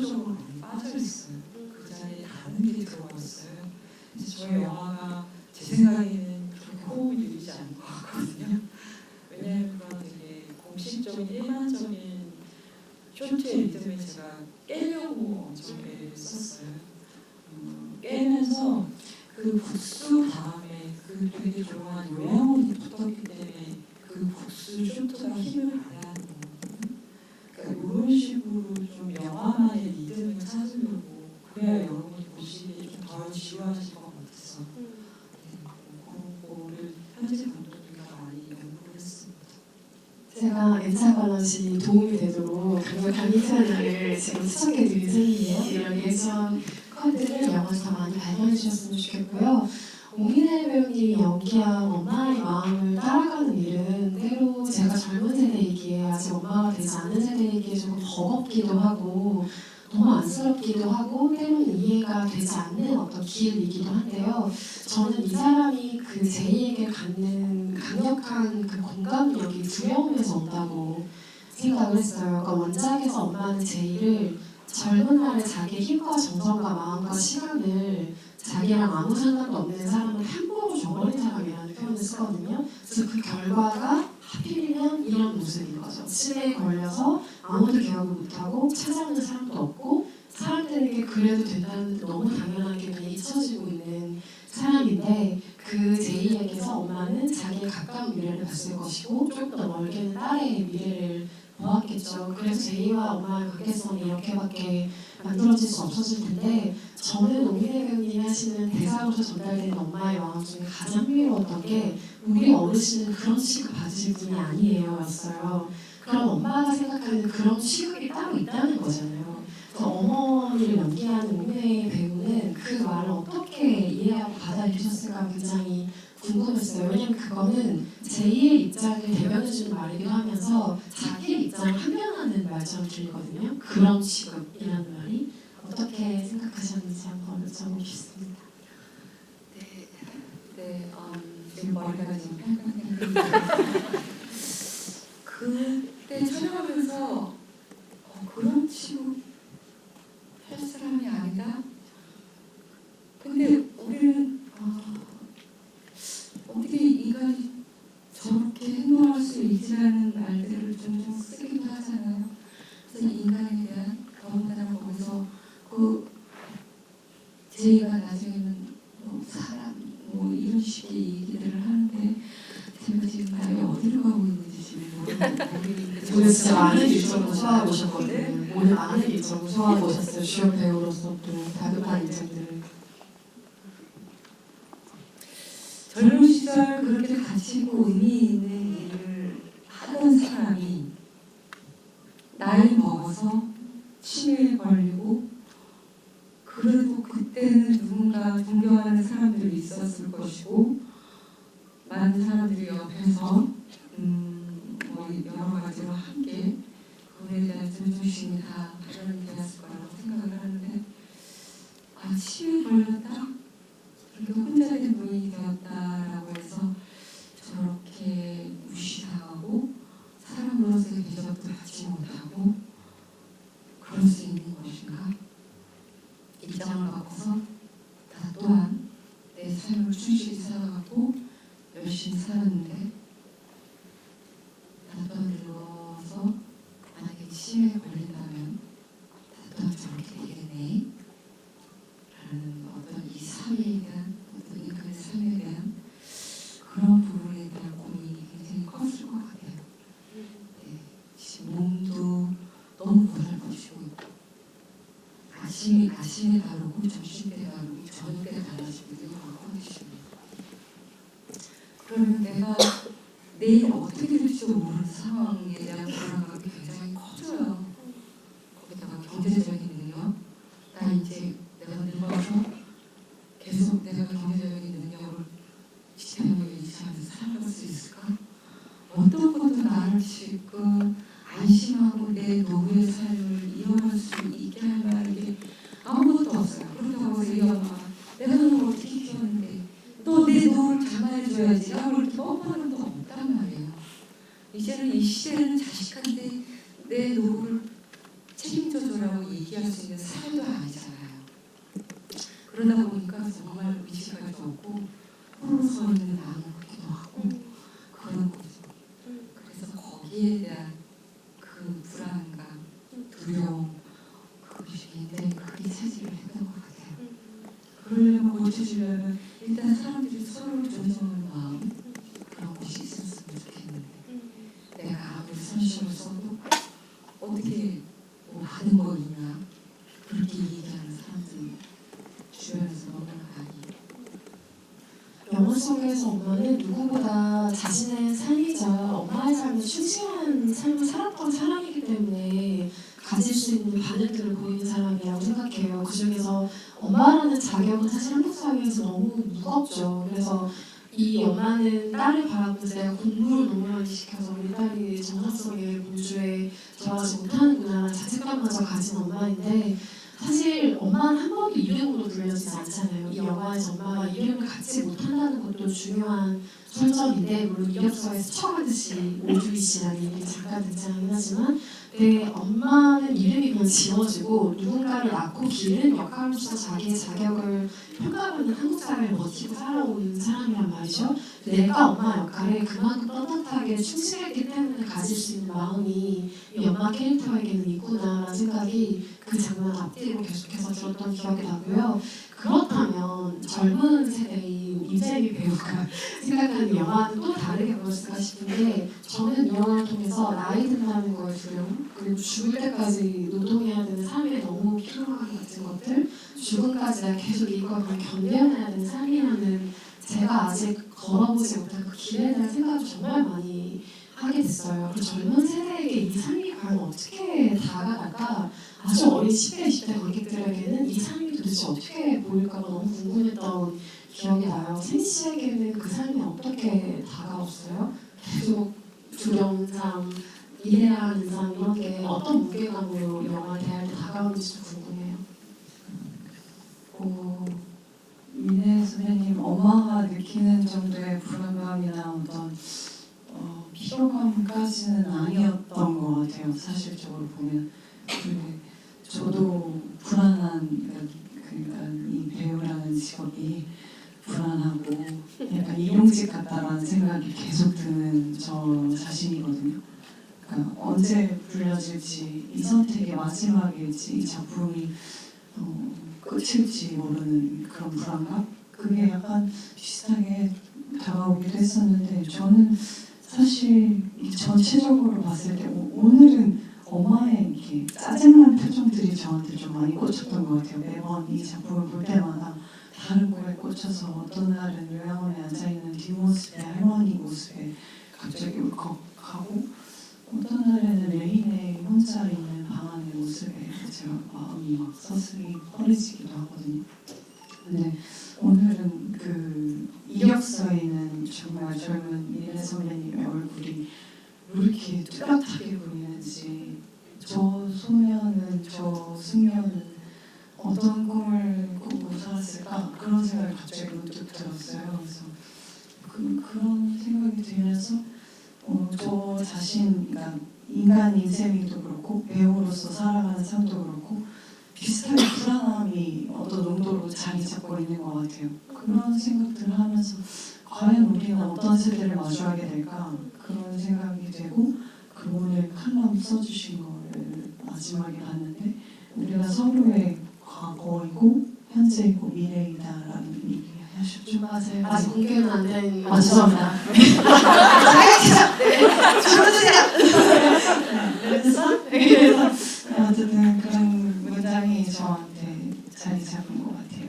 감정적으로 많이 빠져 있어요. 그 자리에 다른 게 들어왔어요. 그래서 저희 영화가 제 생각에는 그렇게 호흡이 느리지 않은 것 같거든요. 왜냐하면 그런 되게 공식적인 일반적인 쇼트의 리듬을 제가 깨려고 엄청 애를 썼어요. 깨면서 그 국수 다음에 그 되게 조용한 요양원이 붙었기 때문에 그 국수 쇼트가 힘을 받아야 하는 거거든요. 그러니까 이런 식으로 좀 영화만의 리듬을 찾으려고 그래야 여러분이 보시기에 좀 덜 지루하실 것 같아서 그런 거를 편집 감독님과 많이 연구를 했습니다. 제가 엔사 밸런스이 도움이 되도록 강력한 인사를 지금 수정해드린 셈이에요. 이런 리액션 컷들을 영화에서 많이 발견해 주셨으면 좋겠고요. 옹민혜 배우님이 연기한 엄마의 마음을 따라가는 일은 때로 제가 젊은 세대이기에 아직 엄마가 되지 않은 세대이기에 조금 버겁기도 하고 너무 안쓰럽기도 하고 때로는 이해가 되지 않는 어떤 길이기도 한데요. 저는 이 사람이 그 제이에게 갖는 강력한 그 공감력이 두려움에서 온다고 생각을 했어요. 그러니까 원작에서 엄마는 제이를 젊은 날에 자기의 힘과 정성과 마음과 시간을 자기랑 아무 상관도 없는 사람을 함부로 줘버린 사람이라는 표현을 쓰거든요. 그래서 그 결과가 하필이면 이런 모습인 거죠. 치매에 걸려서 아무도 개혁을 못하고 찾아오는 사람도 없고 사람들에게 그래도 된다는 너무 당연하게 그냥 잊혀지고 있는 사람인데 그 제이에게서 엄마는 자기의 가까운 미래를 봤을 것이고 조금 더 멀게는 딸의 미래를 보았겠죠. 그래서 제이와 엄마의 관계성이 이렇게밖에 만들어질 수 없었을 텐데 저는 옹민혜 배우님이 하시는 대사로서 전달되는 엄마의 마음 중에 가장 흥미로웠던 게 우리 어르신은 그런 취급 받으실 분이 아니에요 였어요. 그럼 엄마가 생각하는 그런 취급이 따로 있다는 거잖아요. 그래서 어머니를 연기하는 옹민혜 배우는 그 말을 어떻게 이해하고 받아들이셨을까 굉장히 궁금했어요. 왜냐면 그거는 제2의 입장을 대변해주는 말이기도 하면서 자기의 입장을 한변하는 말처럼 들리거든요. 그런 취급이라는 말이 어떻게 생각하셨는지 한번 여쭤보고 싶습니다. 지금 머리가 지금 팽팽팽팽. 그때 촬영하면서 그런 취급 할 사람이 아니다. 근데 우리는 어떻게 인간이 저렇게 행동할 수 있지라는 말들을 종종 쓰기도 하잖아요. 그래서 인간에 대한 더군다나 거기서 그 제이가 나중에는 사람 이런 식의 얘기들을 하는데 제가 지금 말이 어디로 가고 있는지 지금 모르겠는데 오늘 진짜 많은 일정을 소화하고 오셨거든요. 오늘 많은 일정을 소화하고 오셨어요. 주연 배우로서 또 다급한 일정들을. 젊은 시절 그렇게 가치 있고 의미 있는 일을 하던 사람이 나이 먹어서 치매에 걸리고 그래도 그때는 누군가 존경하는 사람들이 있었을 것이고 많은 사람들이 옆에서 여러 가지로 함께 그분에 대한 존중심이 다 발현이 되었을 거라고 생각을 하는데 치매에 걸렸다? 그렇게 혼자 된 분이 되었다라고 해서 저렇게 무시당하고 사람으로서의 대접도 받지 못하고 그럴 수 있는 것인가? 입장을 바꿔서 나 또한 내 삶을 충실히 살아가고 열심히 살았는데 나 또한 늙어서 만약에 치매에 걸린다면 나 또한 저렇게 되겠네 라는 어떤 이 삶에 대한 어떤 인간의 삶에 대한 그런 부분에 대한 고민이 굉장히 컸을 것 같아요. 지금 몸도 너무 고달퍼지고 있고 아침에 다르고 점심 때 다르고 저녁 때 달라지고 이런 컨디션이에요. 그러면 내가 내일 어떻게 될지 모르는 상황에 대한 불안감이 굉장히 커져요. 거기다가 경제적인 능력, 나 이제 내가 늙어서 계속 내가 경제적인 능력을 지탱력을 유지하면서 살아갈 수 있을까? 어떤 것도 나를 지금 안심하고 내 노후의 삶을 이어갈 수 있게 할 만한 게 아무것도 없어요. 그렇다고 해서 이 엄마가 내가 너를 어떻게 키웠는데 또 내 노후를 장만해줘야지 라고 이렇게 뻔뻔한 건 없단 말이에요. 이제는 이 시대는 자식한테 내 노후를 책임져줘라고 얘기할 수 있는 그러다 보니까 정말 의식할 수 없고 홀로 서 있는 나무 같기도 하고 그런 거죠. 그래서 거기에 대한 그 불안감, 두려움, 그것이 굉장히 크게 차지를 했던 것 같아요. 그러려면 고쳐지려면 일단 사람들이 서로를 존중하는 마음 그런 것이 있었으면 좋겠는데 내가 아무리 선심을 써도 어떻게 뭐 하는 거 있나 그렇게 얘기하는 사람들이 주변에서 너무나 많이 영화 속에서 엄마는 누구보다 자신의 삶이자 엄마의 삶에 충실한 삶을 살았던 사람이기 때문에 가질 수 있는 반응들을 보이는 사람이라고 생각해요. 그중에서 엄마라는 자격은 사실 한국 사회에서 너무 무겁죠. 그래서 이 엄마는 딸을 바라보면서 내가 공부를 너무 많이 시켜서 우리 딸이 정상성의 공주에 들어가지 못하는구나 자책감마저 가진 엄마인데 사실 엄마는 한 번도 이름으로 불려지지 않잖아요. 이 영화에서 엄마가 이름을 갖지 못한다는 것도 중요한 설정인데 물론 이력서에서 쳐가듯이 오주희 씨라는 이름이 잠깐 등장하긴 하지만 내 엄마는 이름이 그냥 지워지고 누군가를 낳고 기른 역할로서 자기의 자격을 평가받는 한국 사회를 버티고 살아오는 사람이란 말이죠. 내가 엄마 역할에 그만큼 떳떳하게 충실했기 때문에 가질 수 있는 마음이 이 엄마 캐릭터에게는 있구나라는 생각이 그 장면 앞뒤로 계속해서 들었던 기억이 나고요. 그렇다면 젊은 세대의 임재미 배우가 생각하는 영화는 또 다르게 보였을까 싶은 게 저는 이 영화를 통해서 나이 든다는 거에 두려움 그리고 죽을 때까지 노동해야 되는 삶에 너무 피로감 같은 것들 죽음까지 내가 계속 이걸 견뎌내야 되는 삶이라는 제가 아직 걸어보지 못한 그 길에 대한 생각을 정말 많이 하게 됐어요. 그 젊은 세대에게 이 삶이 과연 어떻게 다가갈까 아주 어린 10대, 20대 관객들에게는 이 삶이 도대체 어떻게 보일까 너무 궁금했던 기억이 나요. 세미 씨에게는 그 삶이 어떻게 다가왔어요? 계속 두려운 삶, 일해야 하는 삶 이런 게 어떤 무게감으로 영화를 대할 때 다가오는지도 궁금해요. 민혜 선배님 엄마가 느끼는 정도의 불안감이나 어떤 피로감까지는 아니었던 것 같아요. 사실적으로 보면 저도 불안한 그러니까 이 배우라는 직업이 불안하고 약간 일용직 같다라는 생각이 계속 드는 저 자신이거든요. 그러니까 언제 불려질지 이 선택이 마지막일지 이 작품이 끝일지 모르는 그런 불안감? 그게 약간 비슷하게 다가오기도 했었는데 저는 사실 이 전체적으로 봤을 때 오늘은 엄마의 이렇게 짜증난 표정들이 저한테 좀 많이 꽂혔던 것 같아요. 매번 이 작품을 볼 때마다 다른 거에 꽂혀서 어떤 날은 요양원에 앉아있는 뒷모습에 할머니 모습에 갑자기 울컥하고 어떤 날에는 레인의 혼자 있는 방 안의 모습에 제가 마음이 막 서슬이 허해지기도 하거든요. 근데 오늘은 그 이력서에 있는 정말 젊은 민혜 선배님의 얼굴이 왜 이렇게 뚜렷하게 보이는지 저 소녀는 저 숙녀는 어떤 꿈을 꾸고 살았을까 그런 생각이 갑자기 문득 들었어요. 그래서 그런 생각이 들면서 저 자신, 그러니까 인간 인생도 그렇고 배우로서 살아가는 삶도 그렇고 비슷하게 불안함이 어떤 농도로 자리 잡고 있는 것 같아요. 그런 생각들을 하면서 과연 우리는 어떤 세대를 마주하게 될까 그런 생각이 되고 그 오늘 칼럼 써주신 거를 마지막에 봤는데 우리가 서로의 과거이고 현재이고 미래이다라는 얘기 하셨죠? 맞아요. 아직 공개는 안 된. 죄송합니다. 그래서 어쨌든 그런 문장이 저한테 자리 잡은 것 같아요.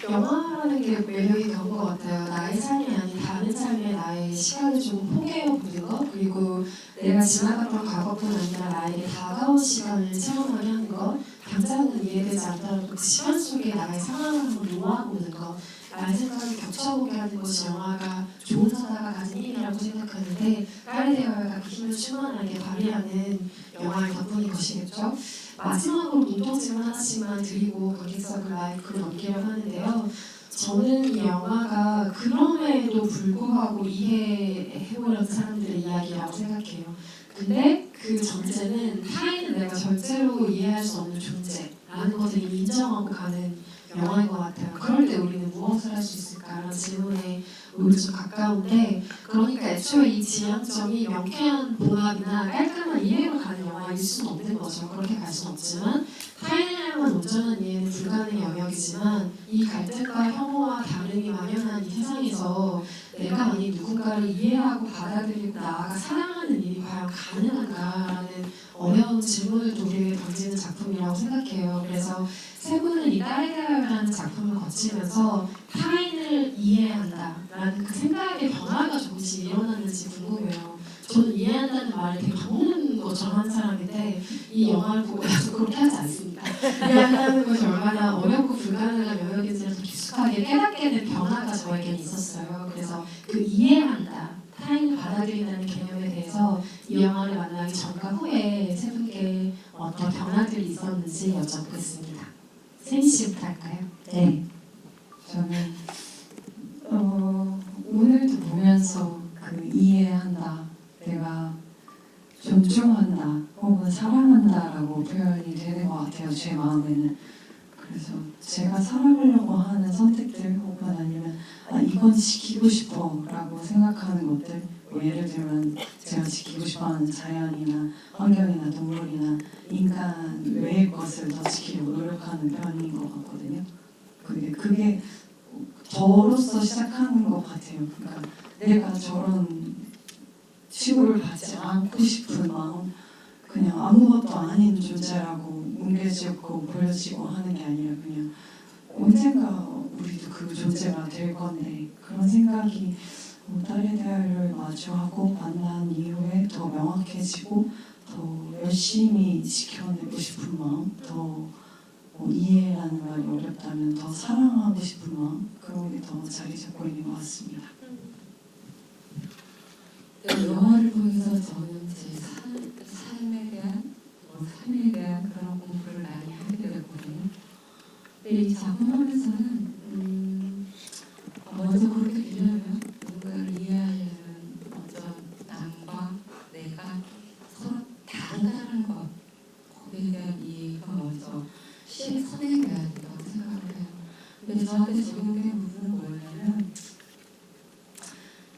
영화라는 게 매력이 그런 것 같아요. 나의 삶이 아닌 다른 삶의 나의 시간을 좀 포개어 보는 것 그리고 내가 지나갔던 과거뿐 아니라 나에게 다가온 시간을 체험하게 하는 것 당장은 이해되지 않더라도 그 시간 속에 나의 상황을 한번 놓아보는 것 나의 생각을 겹쳐보게 하는 것이 영화가 좋은 서사가 가진 힘이라고 생각하는데 딸의 대화가 그 힘을 충만하게 발휘하는 영화의 덕분인 것이겠죠. 마지막으로 눈동질 하나씩만 드리고 관객석을 마이크로 넘기려고 하는데요. 저는 이 영화가 그럼에도 불구하고 이해해보려는 사람들의 이야기라고 생각해요. 근데 그 전제는 타인은 내가 절대로 이해할 수 없는 존재라는 것을 인정하고 가는 영화인 것 같아요. 그럴 때 우리는 무엇을 할 수 있을까라는 질문에 우리 좀 가까운데, 그러니까 애초에 이 지향점이 명쾌한 봉합이나 깔끔한 이해로 가는 영화일 수는 없는 거죠. 그렇게 갈 수는 없지만 타인을 향한 온전한 이해는 불가능의 영역이지만, 이 갈등과 혐오와 다름이 만연한 이 세상에서 내가 만약 누군가를 이해하고 받아들이고 나아가 사랑하는 일이 과연 가능한가라는 어려운 질문을 우리에게 던지는 작품이라고 생각해요. 그래서 세 분은 이 딸의 대화라는 작품을 거치면서 타인을 이해한다라는 그 생각의 변화가 조금씩 일어났는지 궁금해요. 저는 이해한다는 말을 되게 먹는 것처럼 하는 사람인데, 이 영화를 보고 나서 그렇게 하지 않습니다. 이해한다는 것이 얼마나 어렵고 불가능한 영역인지를 더 깊숙하게 깨닫게 된 변화가 저에게는 있었어요. 그래서 그 이해한다, 타인을 받아들인다는 개념에 대해서 이 영화를 만나기 전과 후에 세 분께 어떤 변화들이 있었는지 여쭤보겠습니다. 세미 씨부터 할까요? 네, 저는 오늘도 보면서 그 이해한다, 내가 존중한다, 혹은 사랑한다라고 표현이 되는 것 같아요. 제 마음에는. 그래서 제가 살아가려고 하는 선택들, 혹은 아니면 이건 지키고 싶어라고 생각하는 것들, 뭐 예를 들면 제가 지키고 싶어하는 자연이나 환경이나 동물이나 인간 외의 것을 더 지키려고 노력하는 편인 것 같거든요. 그게 저로서 시작하는 것 같아요. 그러니까 내가 저런 취급을 받지 않고 싶은 마음, 그냥 아무것도 아닌 존재라고 뭉개지고 버려지고 하는 게 아니라 그냥 언젠가 우리도 그 존재가 될 건데, 그런 생각이 딸의 대화를 마주하고 만난 이후에 더 명확해지고 더 열심히 지켜내고 싶은 마음, 더 이해라는 말이 어렵다면 더 사랑하고 싶은 마음, 그런 게 더 자리 잡고 있는 것 같습니다. 네, 영화를 보면서 저는 제 삶에 대한 그런 공부를 많이 하게 되었거든요. 근데 이 작품하면서는 먼저 그렇게 되려면 누군가를 이해하려면 먼저 남과 내가 서로 다르다는 것, 거기에 대한 이해가 먼저 선행돼야 된다고 생각을 해요. 근데 저한테 적용된 부분은 뭐냐면,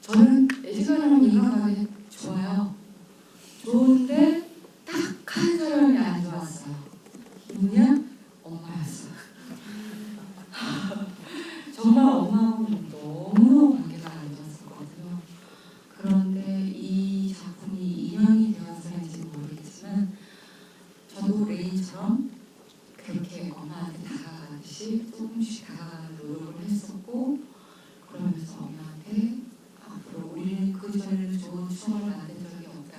저는 애지간하면 인간관계 좋아요. 좋은데 딱 한 사람이 안 좋았어요. 누구냐? 엄마였어요. 정말 엄마하고 너무 관계가 안 좋았었거든요. 그런데 이 작품이 인연이 되어서인지 모르겠지만, 저도 레이처럼 그렇게 엄마한테 다가가듯이 조금씩 다가가는 노력을 했었고, 그러면서 엄마한테 앞으로 우리는 그 전에는 좋은 추억을 만든 적이 없다.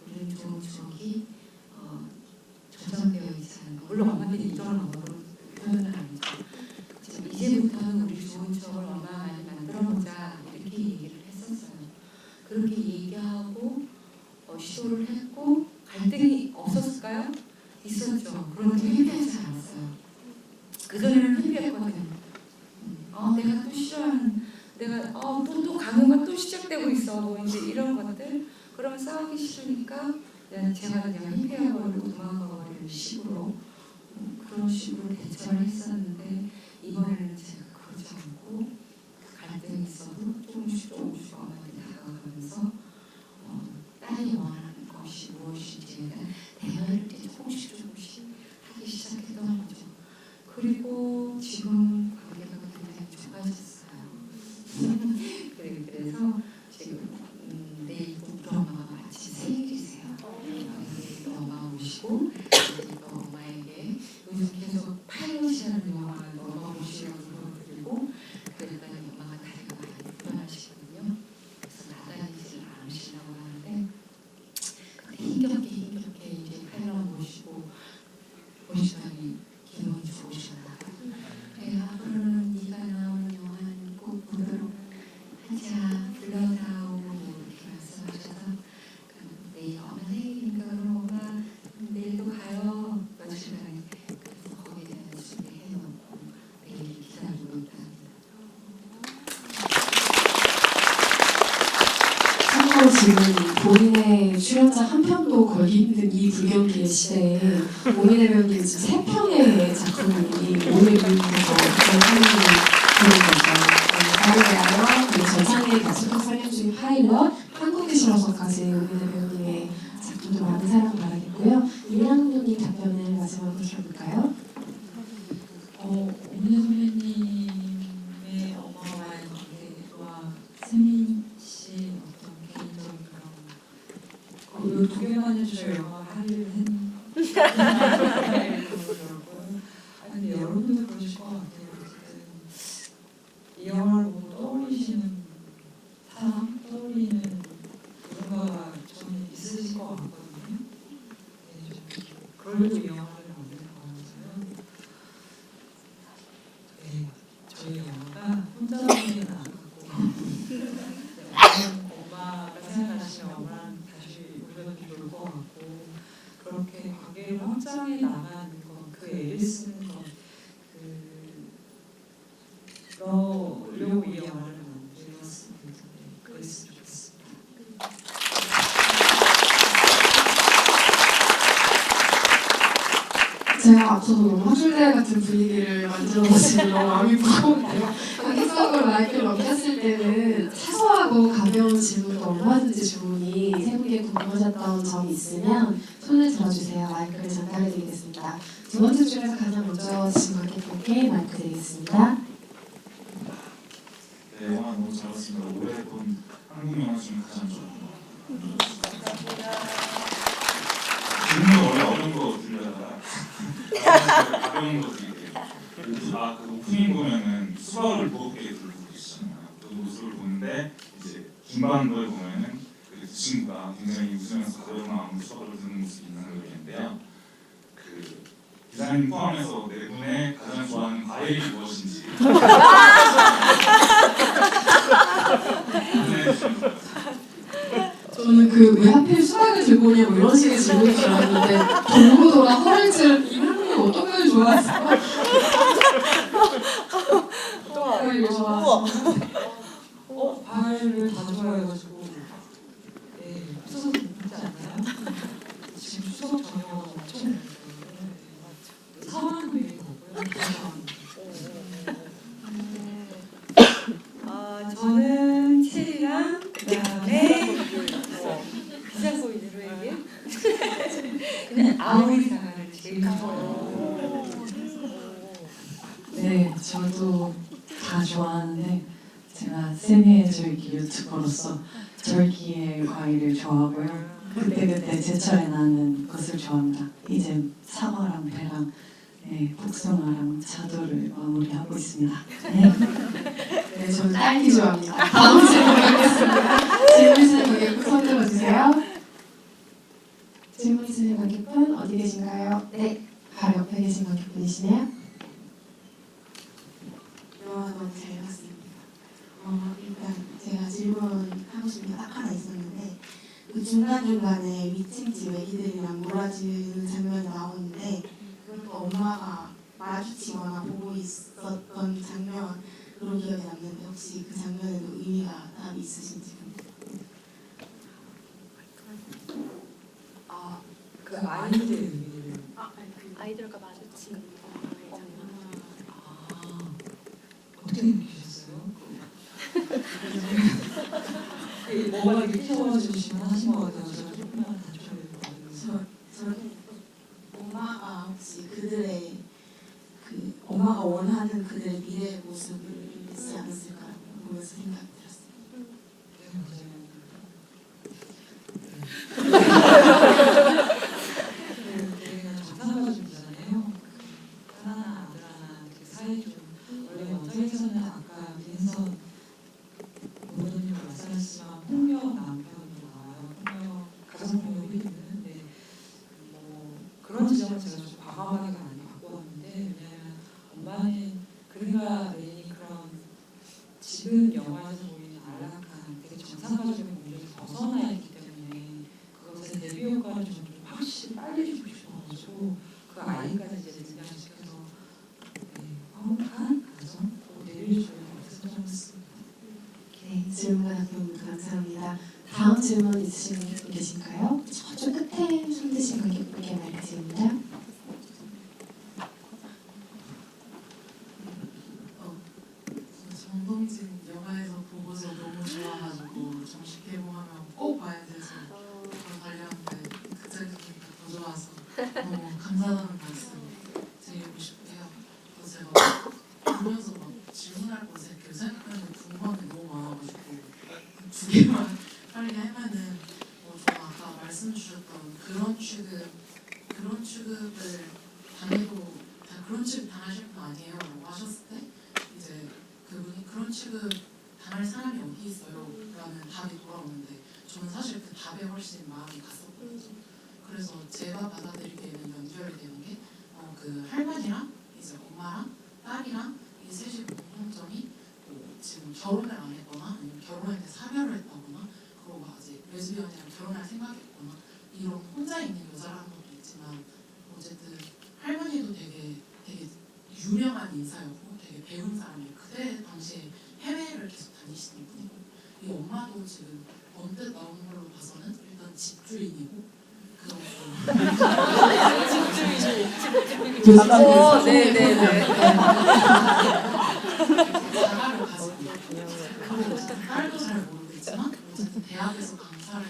우리는 좋은 추억이 저장되어 있지 않은 거. 물론 엄마한테 이런 언어로 표현은 아니죠. 이제부터는 우리 좋은 추억을 엄마와 많이 만들어보자, 이렇게 얘기를 했었어요. 그렇게 얘기하고 시도를 했고, 갈등이 없었을까요? 있었죠. 그런데 회피하지 않았어요. 그전에는 회피했거든요. 내가 또 싫어하는, 내가 또 강요가 또 시작되고 있어, 뭐 이제 이런 것들. 그러면 싸우기 싫으니까 제가 그냥 회피해버리고 도망가버리는 식으로, 그런 식으로 대처를 했었는데, 이번에는 제가 그러지 않고 갈등이 있어도 조금씩 엄마한테 다가가면서 딸이 원하는 것이 무엇인지에 대한 대화를 조금씩 하기 시작했던 거죠. 그리고 지금 관계가 굉장히 좋아졌어요. 그래서 지금 내일 우리 엄마가 마치 생일이세요. 또 엄마 오시고, 또 엄마에게 요즘 계속 파일럿이라는 영화를 엄마 오시라고 불러드리고, 그랬더니 엄마가 다리가 많이 불편하시거든요. 그래서 나다니지를 않으시라고 하는데, 힘겹게 이제 파일럿 모시고 보시더니 기분이 좋으셨나 봐요. 그래, 앞으로는 네가 나오는 영화는 꼭 보도록 하자, 불러다오, 이렇게 말씀하셔서, 내일 엄마 생일이니까 그럼 엄마 내일도 가요, 마시라니. 그래서 거기에 대한 준비해놓고 내일 기다리고 있답니다. 참고로 지금 본인의 출연자 한 편도 걸기 힘든 이 불경기의 시대에 오민혜 배우님 지금 3편의 작품이 오늘 이후부터 되는 거죠. 바로 대하여 그 전상의 가수적 살림 중에 파일럿, 한국에 실어서까지 우리네 배우님의 작품도 많은 사랑 바라겠고요. 이랑 감독님 답변을 마지막으로 들어볼까요? 오은혜 선배님의 어마어마한 관계와 세민 씨 어떤 개인적인 그런 두 개만 해주셔야 영화를 하기를 했는 근데 여러분도 그러실 것 같아요. 어쨌든 이 영화를 보고 떠올리시는 사람, 떠올리는 누군가가 저는 있으실 것 같거든요. 네, 좀 그러려고 이 영화를 만든 거라서요. 네, 저희 영화가 혼자 보기는 안 같고 엄마가 생각하시면 엄마랑 다시 우리가 좋을 것 같고 그렇게 관계를 확장해 나가는 것, 그 애를 쓰는 것, 그러려고 이 영화를 만들었습니다. 네, 그랬으면 좋겠습니다. 제가 앞서서 너무 화술대 같은 분위기를 만들어가지고 너무 마음이 무거운데요. 관객석으로 마이크를 넘겼을 때는 사소하고 가벼운 질문도 얼마든지 질문이 세 분께 궁금하셨던 점이 있으면 손을 들어주세요. 마이크를 전달해드리겠습니다. 두 번째 줄에서 가장 먼저 지금 관객분께 마이크 드리겠습니다. 네, 영화 너무 잘 봤습니다. 올해 본 한국 영화 중에 가장 좋은 거. 질문 원래 어려운 거 들려다가 가벼운 거 드릴게요. 그 오프닝 보면은 수박을 무겁게 들고 계시잖아요. 그 모습을 보는데 이제 중반부에 보면은 그 친구가 굉장히 웃으면서 가벼운 마음으로 수박을 드는 모습이 있는 거였는데요. 그 기사님 포함해서 네 분의 가장 좋아하는 과일이 무엇인지 안내해 주시면 좋을 것 같아요. 저는 그 왜 하필 수박을 들고 오냐 뭐 이런 식의 질문인 줄 알았는데 돌고 돌아 허를 찌른 이 한국이 어떤 걸 좋아하세요? 과일을 좋아하세요? 과일을 다 좋아해가지고 네, 추석 있지 않나요? 지금 추석 전혀 엄청 사과는 왜 먹고요? 저는 체리랑 그다음에 비싼 보이대로 얘기해? 그냥 아오리 사과를 제일 좋아해요. 네, 저도 다 좋아하는데 제가 세미의 절기 유튜버로서 절기의 과일을 좋아하고요. 그때그때 제철에 나는 것을 좋아합니다. 이제 사과랑 배랑 복숭아랑 자두를 마무리하고 있습니다. 네. 네, 저는 딸기 좋아합니다. 다음 질문 가겠습니다. 질문 있으신 관객분 손 들어주세요. 질문 있으신 관객분 어디 계신가요? 네, 바로 옆에 계신 관객분이시네요. 영화 너무 잘 봤습니다. 일단 제가 질문하고 싶은 게 딱 하나 있었는데 그 중간중간에 위층집 애기들이랑 놀아주는 장면이 나오는데 그것도 엄마가 마주치거나 보고 있었던 장면으로 기억에 남는데 혹시 그 장면에도 의미가 따로 있으신지 그 아이들의 의미를 아이들과 마주친 어떻게 느끼셨어요? 뭐가 이렇게 끼셔가지고 하신 것 같아서 제가 조금만 다쳐야 될 것 같아요. 저는 엄마가 혹시 그들의 그 엄마가 원하는 그들의 미래의 모습을 믿지 않았을까라고 보면서 생각이 들었어요. 우리가 정상가족이잖아요. 딸 하나, 아들 하나 이렇게 사이좋은 원래 원작에서는 아까 민선 부모님 말씀하셨지만 폭력 남편도 나와요. 폭력 가정폭력 휘두르는데 뭐 그런 지점을 제가 좀 과감하게 많이 갖고 왔는데 왜냐하면 엄마는 그린가 레인이 그런 지금 영화에서 보이는 안락한 되게 정상가족의 공간에서 벗어나 있기 때문에 그것의 대비 효과를 좀 확실히 빨리 주고 싶어가지고 그 아이까지 이제 등장시켜서 화목한 가정 또 대비를 줘야 생각했습니다. 네, 질문 답변 감사합니다. 다음 질문 있으신 분 계신가요? 저쪽 끝에 손 드신 관객분께 마이크 드립니다. 보면서 막 질문할 것에 그 생각하는데 궁금한 게 너무 많아가지고 두 개만 빨리 하면은 저 아까 말씀 주셨던 그런 취급을 당해도 그런 취급 당하실 분 아니에요 라고 하셨을 때 이제 그분이 그런 취급 당할 사람이 어디 있어요? 라는 답이 돌아오는데 저는 사실 그 답에 훨씬 마음이 갔었거든요. 그래서 제가 받아들이기에는 연결이 되는 게 그 할머니랑 이제 엄마랑 딸이랑 이 셋이 공통점이 지금 결혼을 안 했거나 아니면 결혼할 때 사별을 했다거나 그리고 아직 레즈비언이랑 결혼할 생각이 없거나 이런 혼자 있는 여자라는 것도 있지만 어쨌든 할머니도 되게 유명한 인사였고 되게 배운 사람이에요. 그때 당시에 해외를 계속 다니시는 분이고 이 엄마도 지금 언뜻 나온 걸로 봐서는 일단 집주인이고 네네네. 자가를 가지고 그리고 딸도 잘 모르겠지만 어쨌든 대학에서 강사를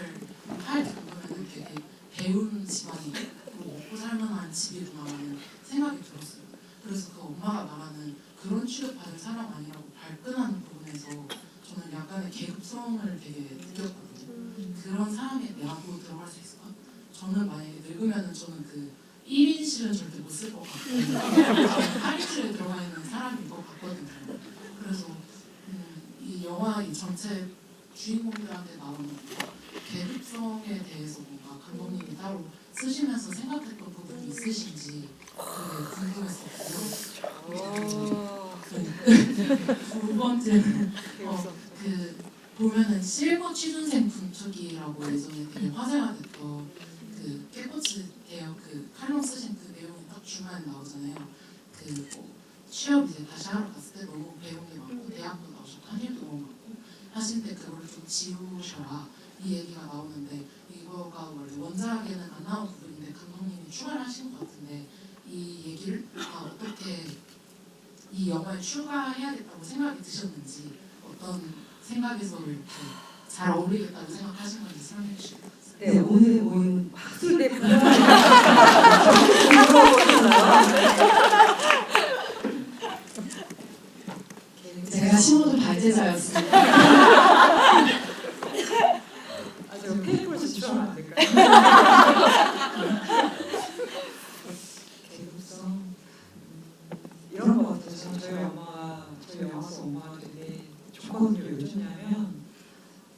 할 정도면 되게 배운 집안이고 먹고 살만한 집이구나라는 생각이 들었어요. 그래서 그 엄마가 말하는 그런 취급받을 사람 아니라고 발끈하는 부분에서 저는 약간의 계급성을 되게 느꼈거든요. 그런 사람이 내하고 들어갈 수 있을까? 저는 만약에 늙으면은 저는 그 1인실은 절대 못 쓸 것 같고 8인실에 들어가 있는 사람일 것 같거든요. 그래서 이 영화 이 전체 주인공들한테 나오는 계급성에 대해서 뭔가 감독님이 따로 쓰시면서 생각했던 부분이 있으신지 되게 궁금했었고요. 두 번째는 그 보면은 실버 취준생 분투기라고 예전에 되게 화제가 됐던 그 깨꼬치 대역 그 칼럼 쓰신 그 내용이 딱 중간에 나오잖아요. 취업 이제 다시 하러 갔을 때 너무 배운 게 많고 대학도 나오셨고 한 일도 너무 많고 하실 때 그걸 좀 지우셔라 이 얘기가 나오는데 이거가 원래 원작에는 안 나온 부분인데 감독님이 추가를 하신 것 같은데 이 얘기를 어떻게 이 영화에 추가해야겠다고 생각이 드셨는지 어떤 생각에서 이렇게 잘 어울리겠다고 생각하신 건지 설명해 주시겠어요? 네, 오늘 모임 학술대 제가 신호도 발제자였습니다. 저 페이퍼를 제출하면 안 될까요? 계급성 이런 거 같아서 저희 영화 속 엄마가 되게 좋거든요. 왜 좋냐면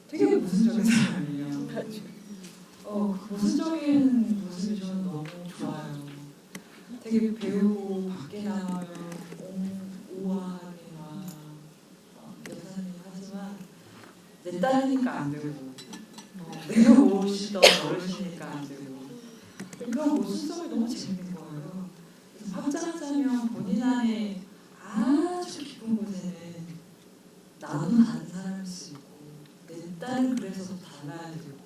되게 모순적인 사람이에요. 그 모순적인 모습이 저는 너무 좋아요. 되게 배우고 밖에 나가면 우아하게 막 여사님 하지만 내 딸이니까 안 되고 내가 모시던 어르신이니까 안 되고 그런 모순성이 너무 재밌는 거예요. 그래서 확장하자면 본인 안에 아주 깊은 곳에는 나도 다른 사람일 수 있고 내 딸은 그래서 더 달라야 되고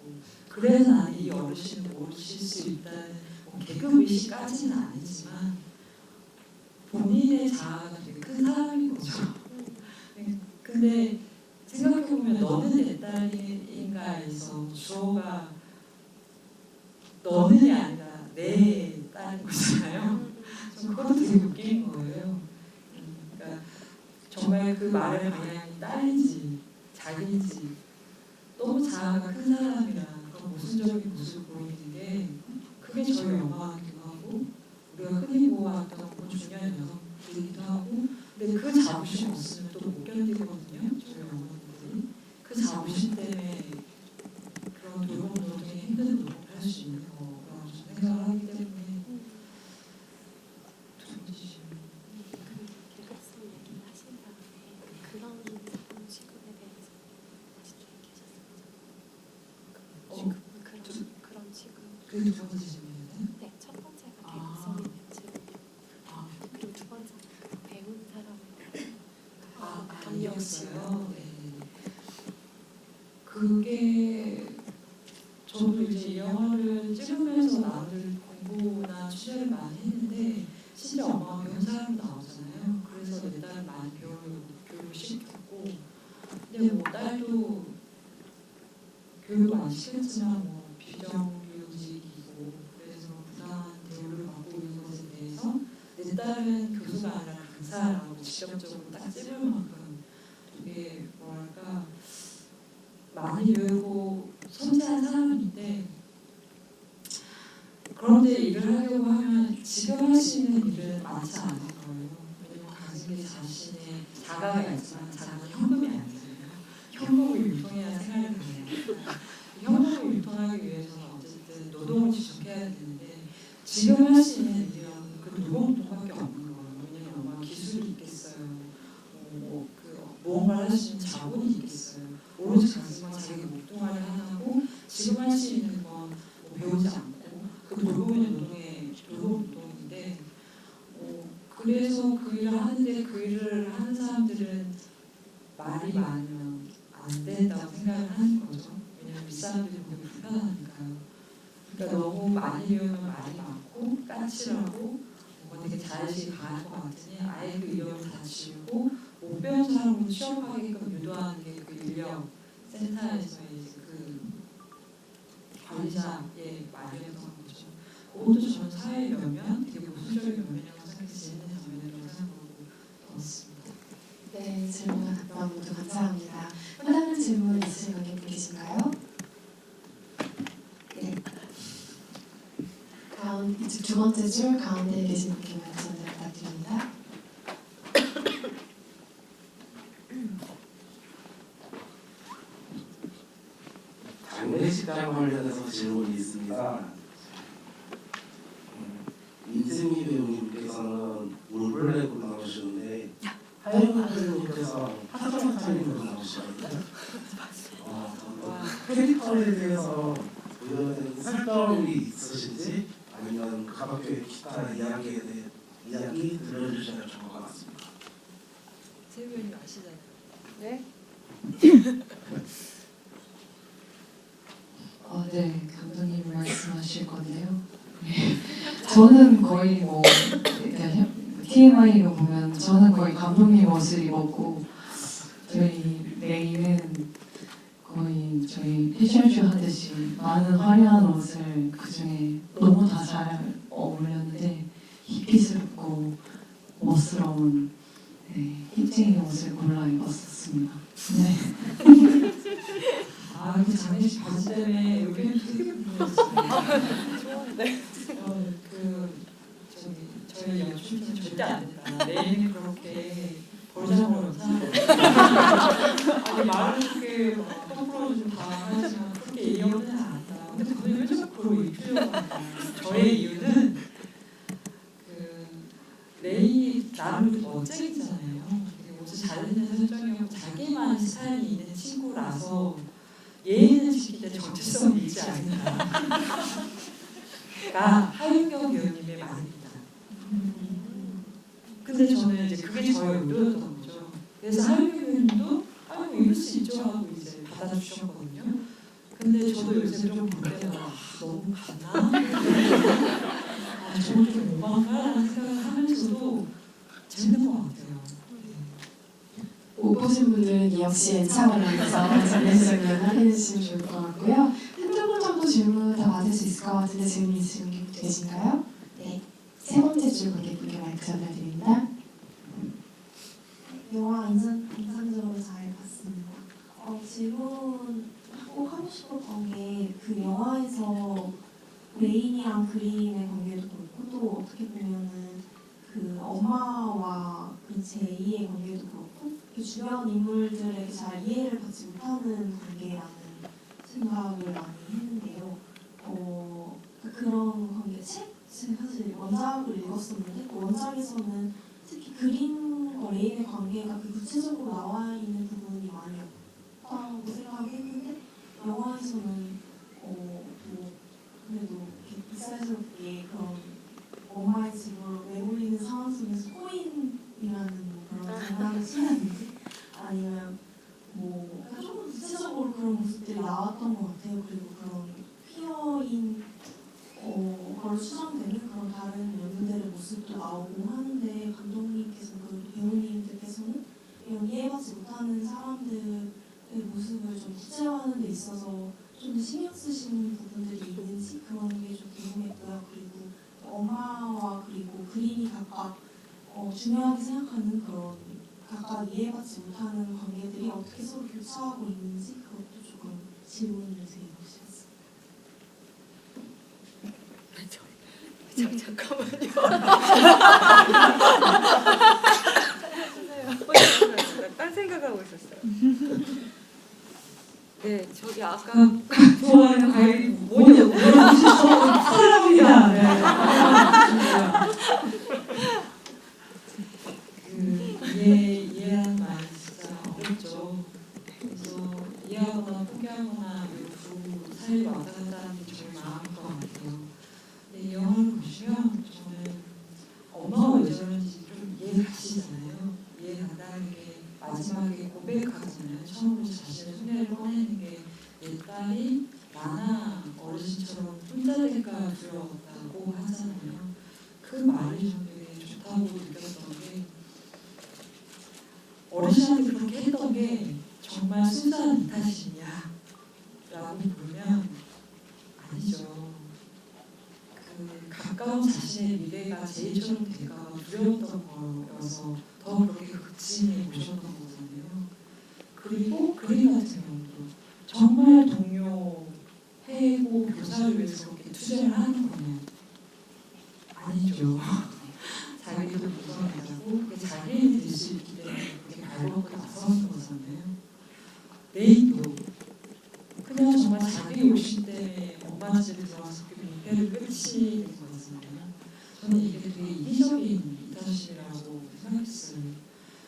그래서 나는 이 어르신을 모실 수 있다는 계급의식까지는 아니지만 본인의 자아가 되게 큰 사람인 거죠. 근데 생각해보면 너는 내 딸인가에서 주어가 너는이 아니라 내 딸인 거잖아요. 전 그것도 되게 웃긴 거예요. 그러니까 정말 그 말의 방향이 딸인지 자기인지 너무 자아가 큰 사람이라 그런 모순적인 모습을 보이는 게 그게 저희 영화 같기도 하고 우리가 흔히 보았던 중년 여성들이기도 하고 근데 그 자부심 없으면 또 못 견디거든요. 저희 어머니들이 그 자부심 때문에 그런 노동에 힘든 노력을 할 수 있는 거라고 생각을 하기 때문에 두 번째 질문 계급성 얘기하신 다음에 그런 사람 취급에 대해서 다시 좀 얘기하셨어요. 그런 취급. 그게 두 번째 질문이었나요? 네, 첫 번째가 계급성에 대한 취급. 그리고 두 번째는 배운 사람에 대한 아니었어요. 네. 그게 저도 이제 이 영화를 찍으면서 나를 공부나 취재를 많이 했는데 진짜 엄마가 배운 사람이 나오잖아요. 그래서 내 딸을 많이 교육을 시켰고 근데 뭐 딸도 교육을 많이 시켰지만 뭐 비정규직이고 그래서 부당한 대우를 받고 있는 것에 대해서 내 딸은 교수가 아니라 강사라고 직접적으로 딱 찝을 만큼 되게 뭐랄까 많이 배우고 섬세한 사람인데 그런데 일을 하려고 하면 지금 할 수 있는 일은 많지 않은 거예요. 왜냐면 가진 게 자신의 자가가 있지만 자가는 현금이 아니잖아요. 현금을 유통해야 생활이 가능해요. 현금을 유통하기 위해서는 어쨌든 노동을 지속해야 되는데 지금 할 수 있는 일이란 그 노동밖에 없는 거예요. 왜냐면 얼마나 기술이 있겠어요. 무언가를 할 수 있는 자본이 있겠어요. 오로지 자신과 자기 목동아리 하나고 지금 할 수 있는 건 배우지 않고 그 돌보는 노동인데 그래서 그 일을 하는데 그 일을 하는 사람들은 말이 많으면 안 된다고 생각을 하는 거죠. 왜냐하면 윗사람들이 보기 불편하니까요. 그러니까 너무 많이 배우면 말이 많고 까칠하고 뭔가 되게 자의식이 강할 것 같으니 아예 그 위험을 다 지우고 못 배운 사람으로 취업하게끔 유도하는 게 그 인력 센터에서의 그 관리자의 말이었던 거죠. 그것도 저는 사회의 면면, 되게 보수적인 면면이라고 생각해서 재밌는 장면이라고 생각하고 들었습니다. 네, 질문과 답변 모두 감사합니다. 또 다른 질문 있으신 분 계신가요? 네. 이쪽 두 번째 줄 가운데 계신 분께 말씀 부탁드립니다. 장례식장 관련해서 질문이 있습니다. 인생이 배우님께서는 올블랙으로 나오시는데 하영은 배우님께서 하정찬님으로 나오시거든요. 캐릭터에 대해서 부여된 설정이 있으신지 아니면 그 밖에 기타 이야기에 대해 이야기 들려주셔야 좋을 것 같습니다. 세부님 아시잖아요. 네? 네, 감독님 말씀하실 건데요. 저는 거의 뭐 TMI로 보면 저는 거의 감독님 옷을 입었고 저희 레이는 거의 저희 패션쇼 하듯이 많은 화려한 옷을 그 중에 너무 다 잘 어울렸는데 힙스럽고 멋스러운 힙쟁이 옷을 골라 입었었습니다. 네. 그 장례식 바지 때문에 의견이 되게 분분했어요. 좋은데. 저희 연출팀은 절대 안 된다. 내일은 그렇게 버르장머리 아니 말을 그렇게 컴프로즈 다 하지만 그렇게 얘기하지는 않았다. 근데 그분이 왜 자꾸 그걸 입히려고 하냐. 저의 이유는 레인이 나름 멋쟁이잖아요. 옷을 잘 입는 설정이고 자기만의 스타일이 있는 친구라서 예의는 지키되 정체성을 잃지 않는다가 하윤경 배우님의 말입니다. 근데 저는 이제 그게 저의 의도였던 거죠. 그래서 하윤경 배우님도 입을 수 있죠 하고 이제 받아주셨거든요. 근데 저도 요새 좀 볼 때마다 너무 갔나? 저건 좀 오반가라는 생각을 하면서도 재밌는 것 같아요. 못 보신 분들은 역시 N차 관련해서 장례식장면 확인해 주시면 좋을 것 같고요. 한두 분 정도 질문 다 받을 수 있을 것 같은데 질문 있으신 분 계신가요? 네. 세 번째 줄 관객분께 마이크 전달드립니다. 영화 인상적으로 잘 봤습니다. 질문 꼭 하고 싶었던 게 그 영화에서 레인이랑 그린의 관계도 그렇고 또 어떻게 보면은 그 엄마와 그 제2의 관계도 그렇고 그 주변 인물들에게 잘 이해를 받지 못하는 관계라는 생각을 많이 했는데요. 그런 관계 제가 사실 원작을 읽었었는데 그 원작에서는 특히 그린과 레인의 관계가 그 구체적으로 나와 있는 부분이 많이 없다고 생각했는데 영화에서는 그래도 이렇게 빗살스럽게 그런 엄마의 집으로 내몰리는 상황 속에서 코인이라는 그런 장난을 치는지 아니면 조금 구체적으로 그런 모습들이 나왔던 것 같아요. 그리고 그런 퀴어인 걸로 추정되는 그런 다른 연구들의 모습도 나오고 하는데 감독님께서 그 배우님들께서는 이런 이해받지 못하는 사람들의 모습을 좀 구체화하는 데 있어서 좀 더 신경 쓰시는 부분들이 있는지 그런 게 좀 궁금했고요. 그리고 엄마와 그리고 그린이 각각 중요한 각각이 생각하는 그런 각각 이해받지 못하는 관계들이 어떻게 서로 교차하고 있는지 그것도 조금 질문을 드리고 싶었어요. 딴 생각하고 있었어요. 네, 저기 아까 좋아하는 과일이 뭐냐고 물어보셔서 사랑합니다. 네. 이해하는 말이 진짜 어렵죠. 그래서 이해하거나 포기하거나 두 사이를 왔다 갔다 하는 게 정말 마음인 것 같아요. 근데 이 영화를 보시면 저는 엄마가 왜 저런지 좀 이해가시잖아요. 이해간다는 게 마지막에 고백하잖아요. 처음으로 자신의 손해를 꺼내는 게 내 딸이 나나 어르신처럼 혼자 될까 두려웠다고 하잖아요. 그 말이 좀 되게 좋다고 느꼈던 게 어르신한테 그렇게 했던 게 정말 순수한 이타심이야 라고 보면 아니죠. 그 가까운 자신의 미래가 제일처럼 될까 두려웠던 거여서 더 그렇게 극진히 보셨던 거잖아요. 그리고 그림 같은 경우도 정말 동료, 해고, 교사를 위해서 그렇게 투자를 하는 거냐? 아니죠. 자기도 무서워하고 그게 자기 일이 될 수 있기 때문에 그게 발벗고 나서는 거잖아요. 레이도 그냥 정말 자기 욕심 때문에 엄마 집에 들어와서 그 민폐를 끝이 된 거잖아요. 저는 이게 되게 이기적인 이타심이라고 생각했어요.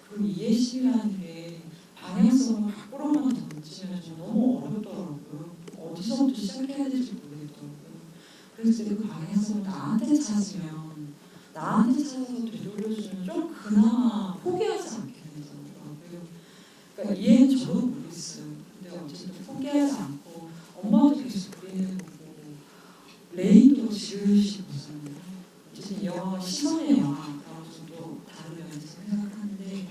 그 이해심이라는 게 방향성을 밖으로만 던지면 좀 너무 어렵더라고요. 어디서부터 시작해야 될지 모르겠더라고요. 그래서 그 방향성을 나한테 찾으면 나한테 찾아서 되돌려주면 좀 그나마 포기하지 않게 되더라고요. 그러니까 이해는 저도 모르겠어요. 근데 어쨌든 포기하지 않고 엄마도 계속 그리는 거고 레이도 지르시 보잖아요. 어쨌든 이 영화가 시선의 영화라고 저도 다른 면에서 생각하는데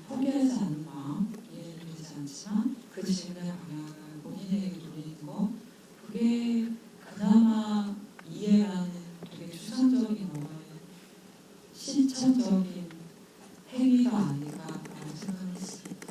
포기하지 않는 마음 이해되지 않지만 그 질문의 방향을 본인에게 돌리는 거 그게 그나마 이해라는 되게 추상적인 영화의 실천적인 행위가 아닐까라고 생각했습니다.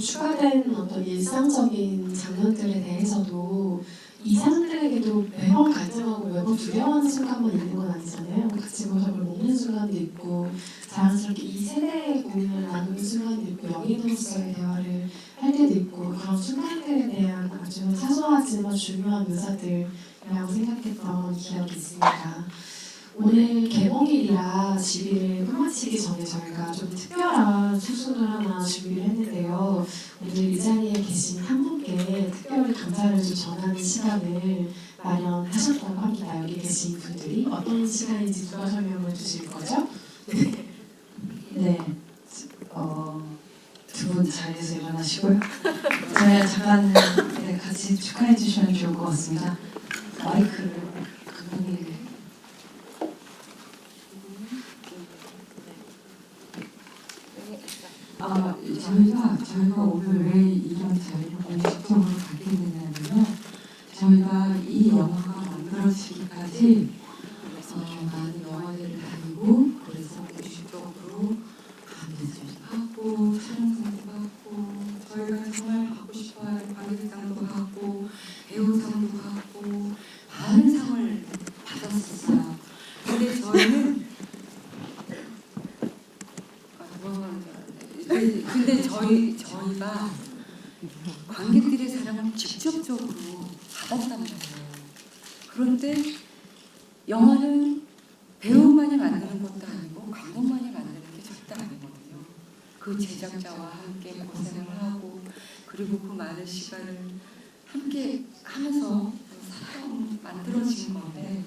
추가된 어떤 일상적인 장면들에 대해서도 이사람들에게도 매번 갈등하고 매번 두려워하는 순간만 있는 건 아니잖아요. 같이 모습을 먹는 순간도 있고 자연스럽게 이 세대의 고민을 나누는 순간도 있고 연인으로서의 대화를 할 때도 있고 그런 순간들에 대한 아주 사소하지만 중요한 묘사들이라고 생각했던 기억이 있습니다. 오늘 개봉일이라 집일을 끝마치기 전에 저희가 좀 특별한 수순을 하나 준비를 했는데요. 오늘 이 자리에 계신 한 분께 특별히 감사를 좀 전하는 시간을 마련하셨다고 합니다. 여기 계신 분들이 어떤 시간인지 누가 설명을 주실 거죠? 네, 두 분 자리에서 일어나시고요. 저희 잠깐 네, 같이 축하해 주시면 좋을 것 같습니다. 마이크를 감독님. 저희가 오늘 왜 이런 자리를 공식적으로 갖게 됐냐면요. 저희가 이 영화가 만들어지기까지 많은 영화제를 다니고 그래서 공식적으로 감독도 하고 촬영상도 받고 저희가 정말 받고 싶어할 관객상도 받고 배우상도 받고 많은 상을 받았었어요. 근데 저희는 근데 저희가 관객들의 사랑을 직접적으로 받았단 말이에요. 그런데 영화는 배우만이 만드는 것도 아니고 감독만이 만드는 게 절대 아니거든요. 그 제작자와 함께 고생을 하고 그리고 그 많은 시간을 함께 하면서 만들어진 건데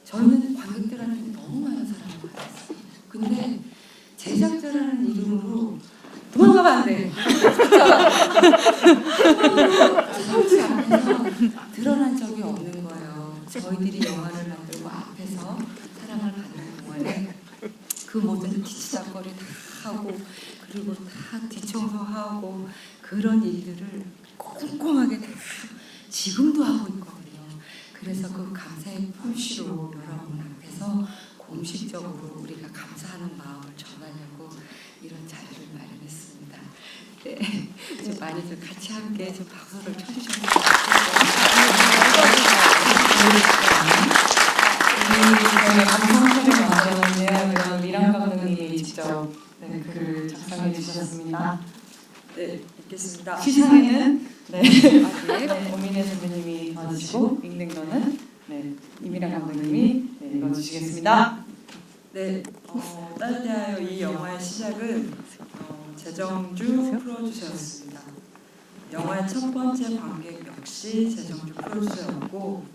저희는 관객들한테 너무 많은 사랑을 받았어요. 근데 제작자라는 이름으로 도망가면 안 돼. 성취 앞에서 드러난 적이 없는 거예요. 저희들이 영화를 만들고 앞에서 사랑을 받는 동안에 그 모든 뒤치다거리 다 하고 그리고 다 뒤청소하고 그런 일들을 꼼꼼하게 다 지금도 하고 있거든요. 그래서 그 감사의 품씨로 여러분 앞에서 음식적으로 우리가 감사하는 마음을 전하려고 이런 자리를 마련했습니다. 네, 좀 많이 좀 같이 함께 좀 박수를 쳐주셨으면 저희 감성소리를 만들었는데요. 이건 미랑 감독님이 직접 글을 작성해 주셨습니다. 네, 읽겠습니다. 시상에는 네. 고민혜 선배님이 봐주시고 읽는 거는 이미랑 감독님이 읽어주시겠습니다. 네, 따뜻하여 이 영화의 시작은 재정주 프로듀서였습니다. 영화의 첫 번째 관객 역시 재정주 프로듀서였고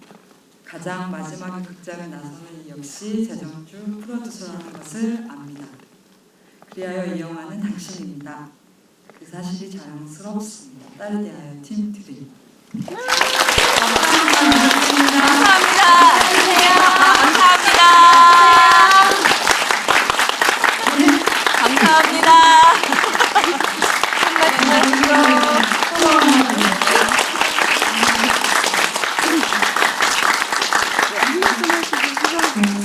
가장 마지막에 극장에 나서는 역시 재정주 프로듀서라는 것을 압니다. 그리하여 이 영화는 당신입니다. 그 사실이 자랑스럽습니다. 따뜻하여 팀 트리.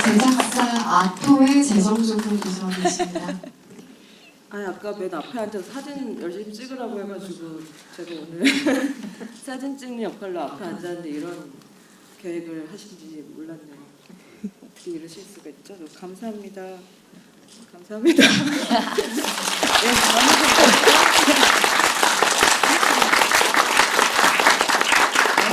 제작사 아토의 재정주 프로듀서이십니다. 아니 아까 맨 앞에 앉아서 사진 열심히 찍으라고 해가지고 제가 오늘 사진 찍는 역할로 앞에 앉았는데 이런 계획을 하신지 몰랐네요. 어떻게 이러실 수가 있죠? 감사합니다. 감사합니다. 네,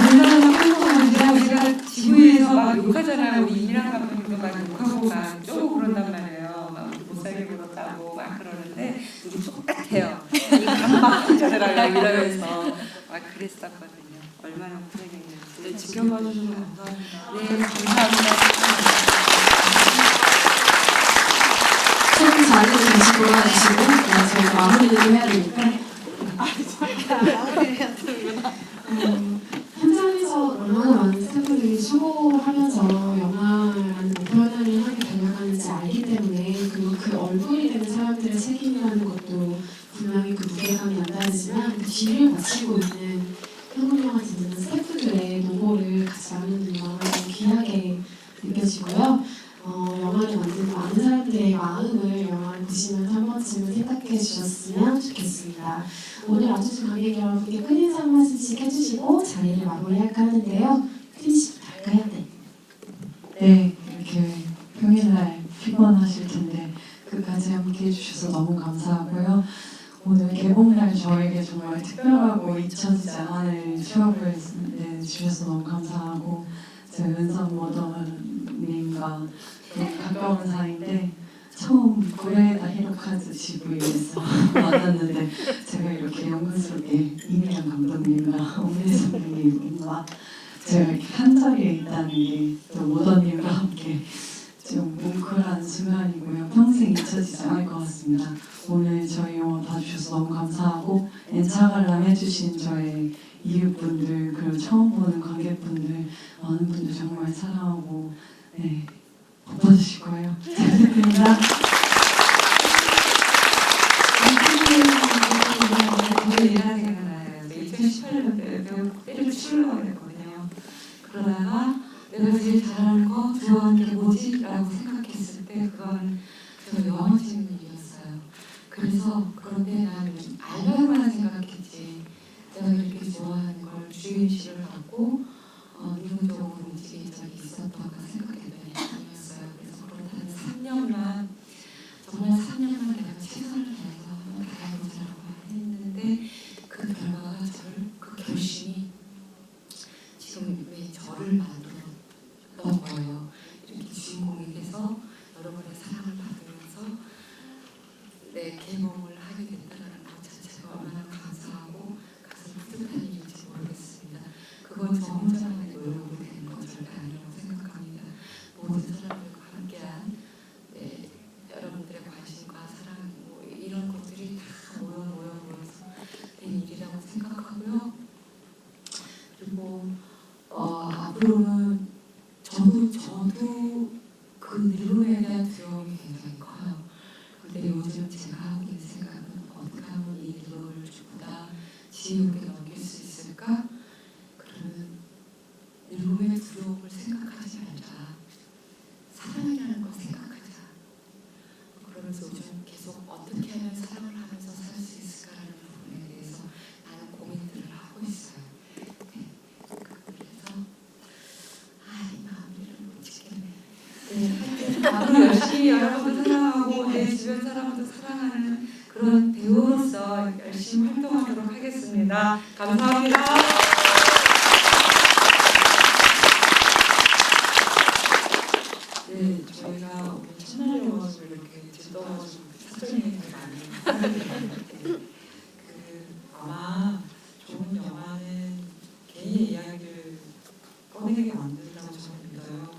얼마나 행복한지요. 우리가 지구에서 막 욕하잖아요. 우리 이미랑 감독님도 막 욕하고 막 쪼고 그런단 말이에요. 막 못살게 굴었다고 막 그러는데 우리 똑같아요. 이 강박 저들하고 이러면서 막 그랬었거든요. 얼마나 고생했는지. 네, 지켜봐 주셔서 감사합니다. 네, 감사합니다. 손 자리를 다시 돌아주시고 저희 마무리를 해야 되니까 현장에서 얼마나 많은 스태프들이 수고하면서 영화라는 표현을 하게 되어가는지 알기 때문에 그리고 그 얼굴이 되는 사람들의 책임이라는 것도 분명히 그 무게감이 남다르지만 그 뒤를 바치고 있는 한국 영화 짓는 스태프들의 노고를 같이 나누는 영화가 너무 귀하게 느껴지고요. 영화를 만드는 많은 사람들의 마음을 영화를 보시면서 한 번쯤은 생각해 주셨으면 좋겠습니다. 오늘 와주신 관객 여러분께 큰 인사 한 말씀씩 해주시고 자리를 마무리할까 하는데요. 크림 씨부터 할까요? 네, 이렇게 평일날 피곤하실 텐데 끝까지 함께 해주셔서 너무 감사하고요. 오늘 개봉날 저에게 정말 특별하고 잊혀지지 않을 추억을 주셔서 너무 감사하고 제 은성 모더님과 가까운 사이인데 처음 고레에다 히로카즈 지부에서 만났는데 제가 이렇게 영광스럽게 이미랑 감독님과 오미네 선배님과 제가 이렇게 한 자리에 있다는 게 또 모더님과 함께 좀 뭉클한 순간이고요. 평생 잊혀지지 않을 것 같습니다. 오늘 저희 영화 봐주셔서 너무 감사하고 엔차 관람 해주신 저의 이웃분들 그리고 처음 보는 관객분들 많은 분들 정말 사랑하고 복 받으실 거예요. 잘 부탁드립니다. 저는 이런 생각이 나요. 2018년도에 배우 때를 치우려고 했거든요. 그러다가 내가 제일 잘하는 거, 좋아하는 게 뭐지? 라고 생각했을 때 그건 제가 영화 찍는 일이었어요. 그래서 그런데 난 알바로만 생각했지 내가 이렇게 좋아하는 걸 주인식을 갖고 능동적으로 움직인 적이 있었다고 생각했더니 아니었어요. 그래서 그렇다는 3년만 정말 3년만 내가 최선을 다해서 한번 다해보자고 했는데 그 결과가 그 결심이 지금 왜 저를 만들었던 거예요. 이렇게 주인공이 돼서 여러분의 사랑을 받으면서 내 개몽을 하게 된다는 것 자체가 얼마나 감사하고 가슴 뿌듯한 일인지 모르겠습니다. 그건 저 혼자만의 노력으로 된 건 절대 아니라고 생각합니다. 모든 사람들과 함께한 여러분들의 관심과 사랑 이런 것들이 다 모여서 된 일이라고 생각하고요. 그리고 앞으로는 저도 그 늙음에 대한 두려움이 굉장히 커요. 근데 요즘 제가 하고 있는 생각은 어떻게 하면 이 늙음을 보다 지혜롭게 넘길 수 있을까? 그러면 늙음의 두려움을 생각하지 말자. 사랑이라는 걸 생각하자. 열심히 여러분도 사랑하고 내 주변 사람도 사랑하는 그런 배우로서 열심히 활동하도록 하겠습니다. 감사합니다. 네, 저희가 오늘 첫날 영화를 이렇게 들떠가지고 사전 얘기를 많이 하는데 아마 좋은 영화는 개인의 이야기를 꺼내게 만든다고 저는 믿어요.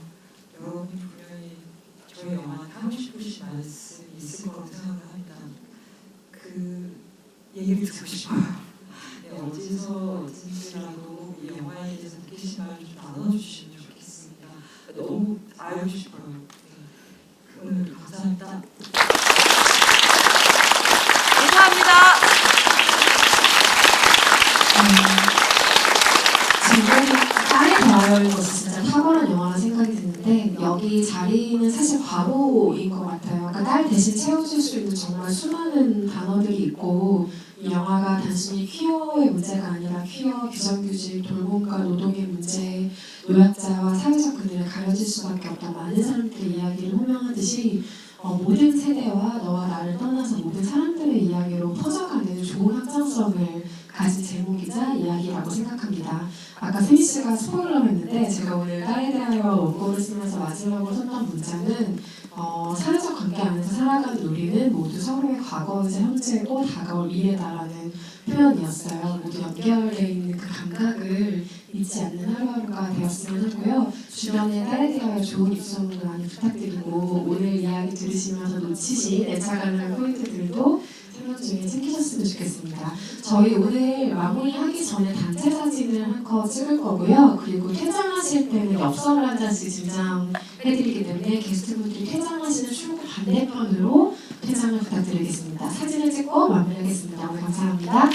여러분이 분명히 저희 영화한테 하고 싶으신 말씀이 있을 거라고 생각을 합니다. 그 얘기를 듣고 싶어요. 네, 어디서 어딘지라도 이 영화에 대해서 느끼신 말을 좀 나눠주시면 좋겠습니다. 너무 알고 싶어요. 네. 오늘 감사합니다. 감사합니다. 지금 딸의 대화를 것이 진짜 탁월한 영화라 생각이 드는데 여기 자리는 사실 과로인 것 같아요. 그러니까 딸 대신 채워줄 수 있는 정말 수많은 단어들이 있고 이 영화가 단순히 퀴어의 문제가 아니라 퀴어, 비정규직, 돌봄과 노동의 문제, 노약자와 사회적 그늘에 가려질 수밖에 없던 많은 사람들의 이야기를 호명하듯이 모든 세대와 너와 나를 떠나서 모든 사람들의 이야기로 퍼져가는 좋은 확장성을 가진 제목이자 이야기라고 생각합니다. 아까 세미 씨가 스포일러를 했는데 제가 오늘 딸에 대하여 원고를 쓰면서 마지막으로 썼던 문장은 사회적 관계 안에서 살아가는 우리는 모두 서로의 과거이자 현재고 다가올 미래다라는 표현이었어요. 모두 연결되어 있는 그 감각을 잊지 않는 하루하루가 되었으면 하고요. 주변에 딸에 대하여 좋은 입소문도 많이 부탁드리고 오늘 이야기 들으시면서 놓치신 애착하는 포인트들도 생각 중에 챙기셨으면 좋겠습니다. 저희 오늘 마무리하기 전에 단체 사진을 한 컷 찍을 거고요. 그리고 퇴장하실 때는 엽서를 한 잔씩 증정해드리기 때문에 게스트분들이 퇴장하시는 출구 반대편으로 퇴장을 부탁드리겠습니다. 사진을 찍고 마무리하겠습니다. 오늘 감사합니다.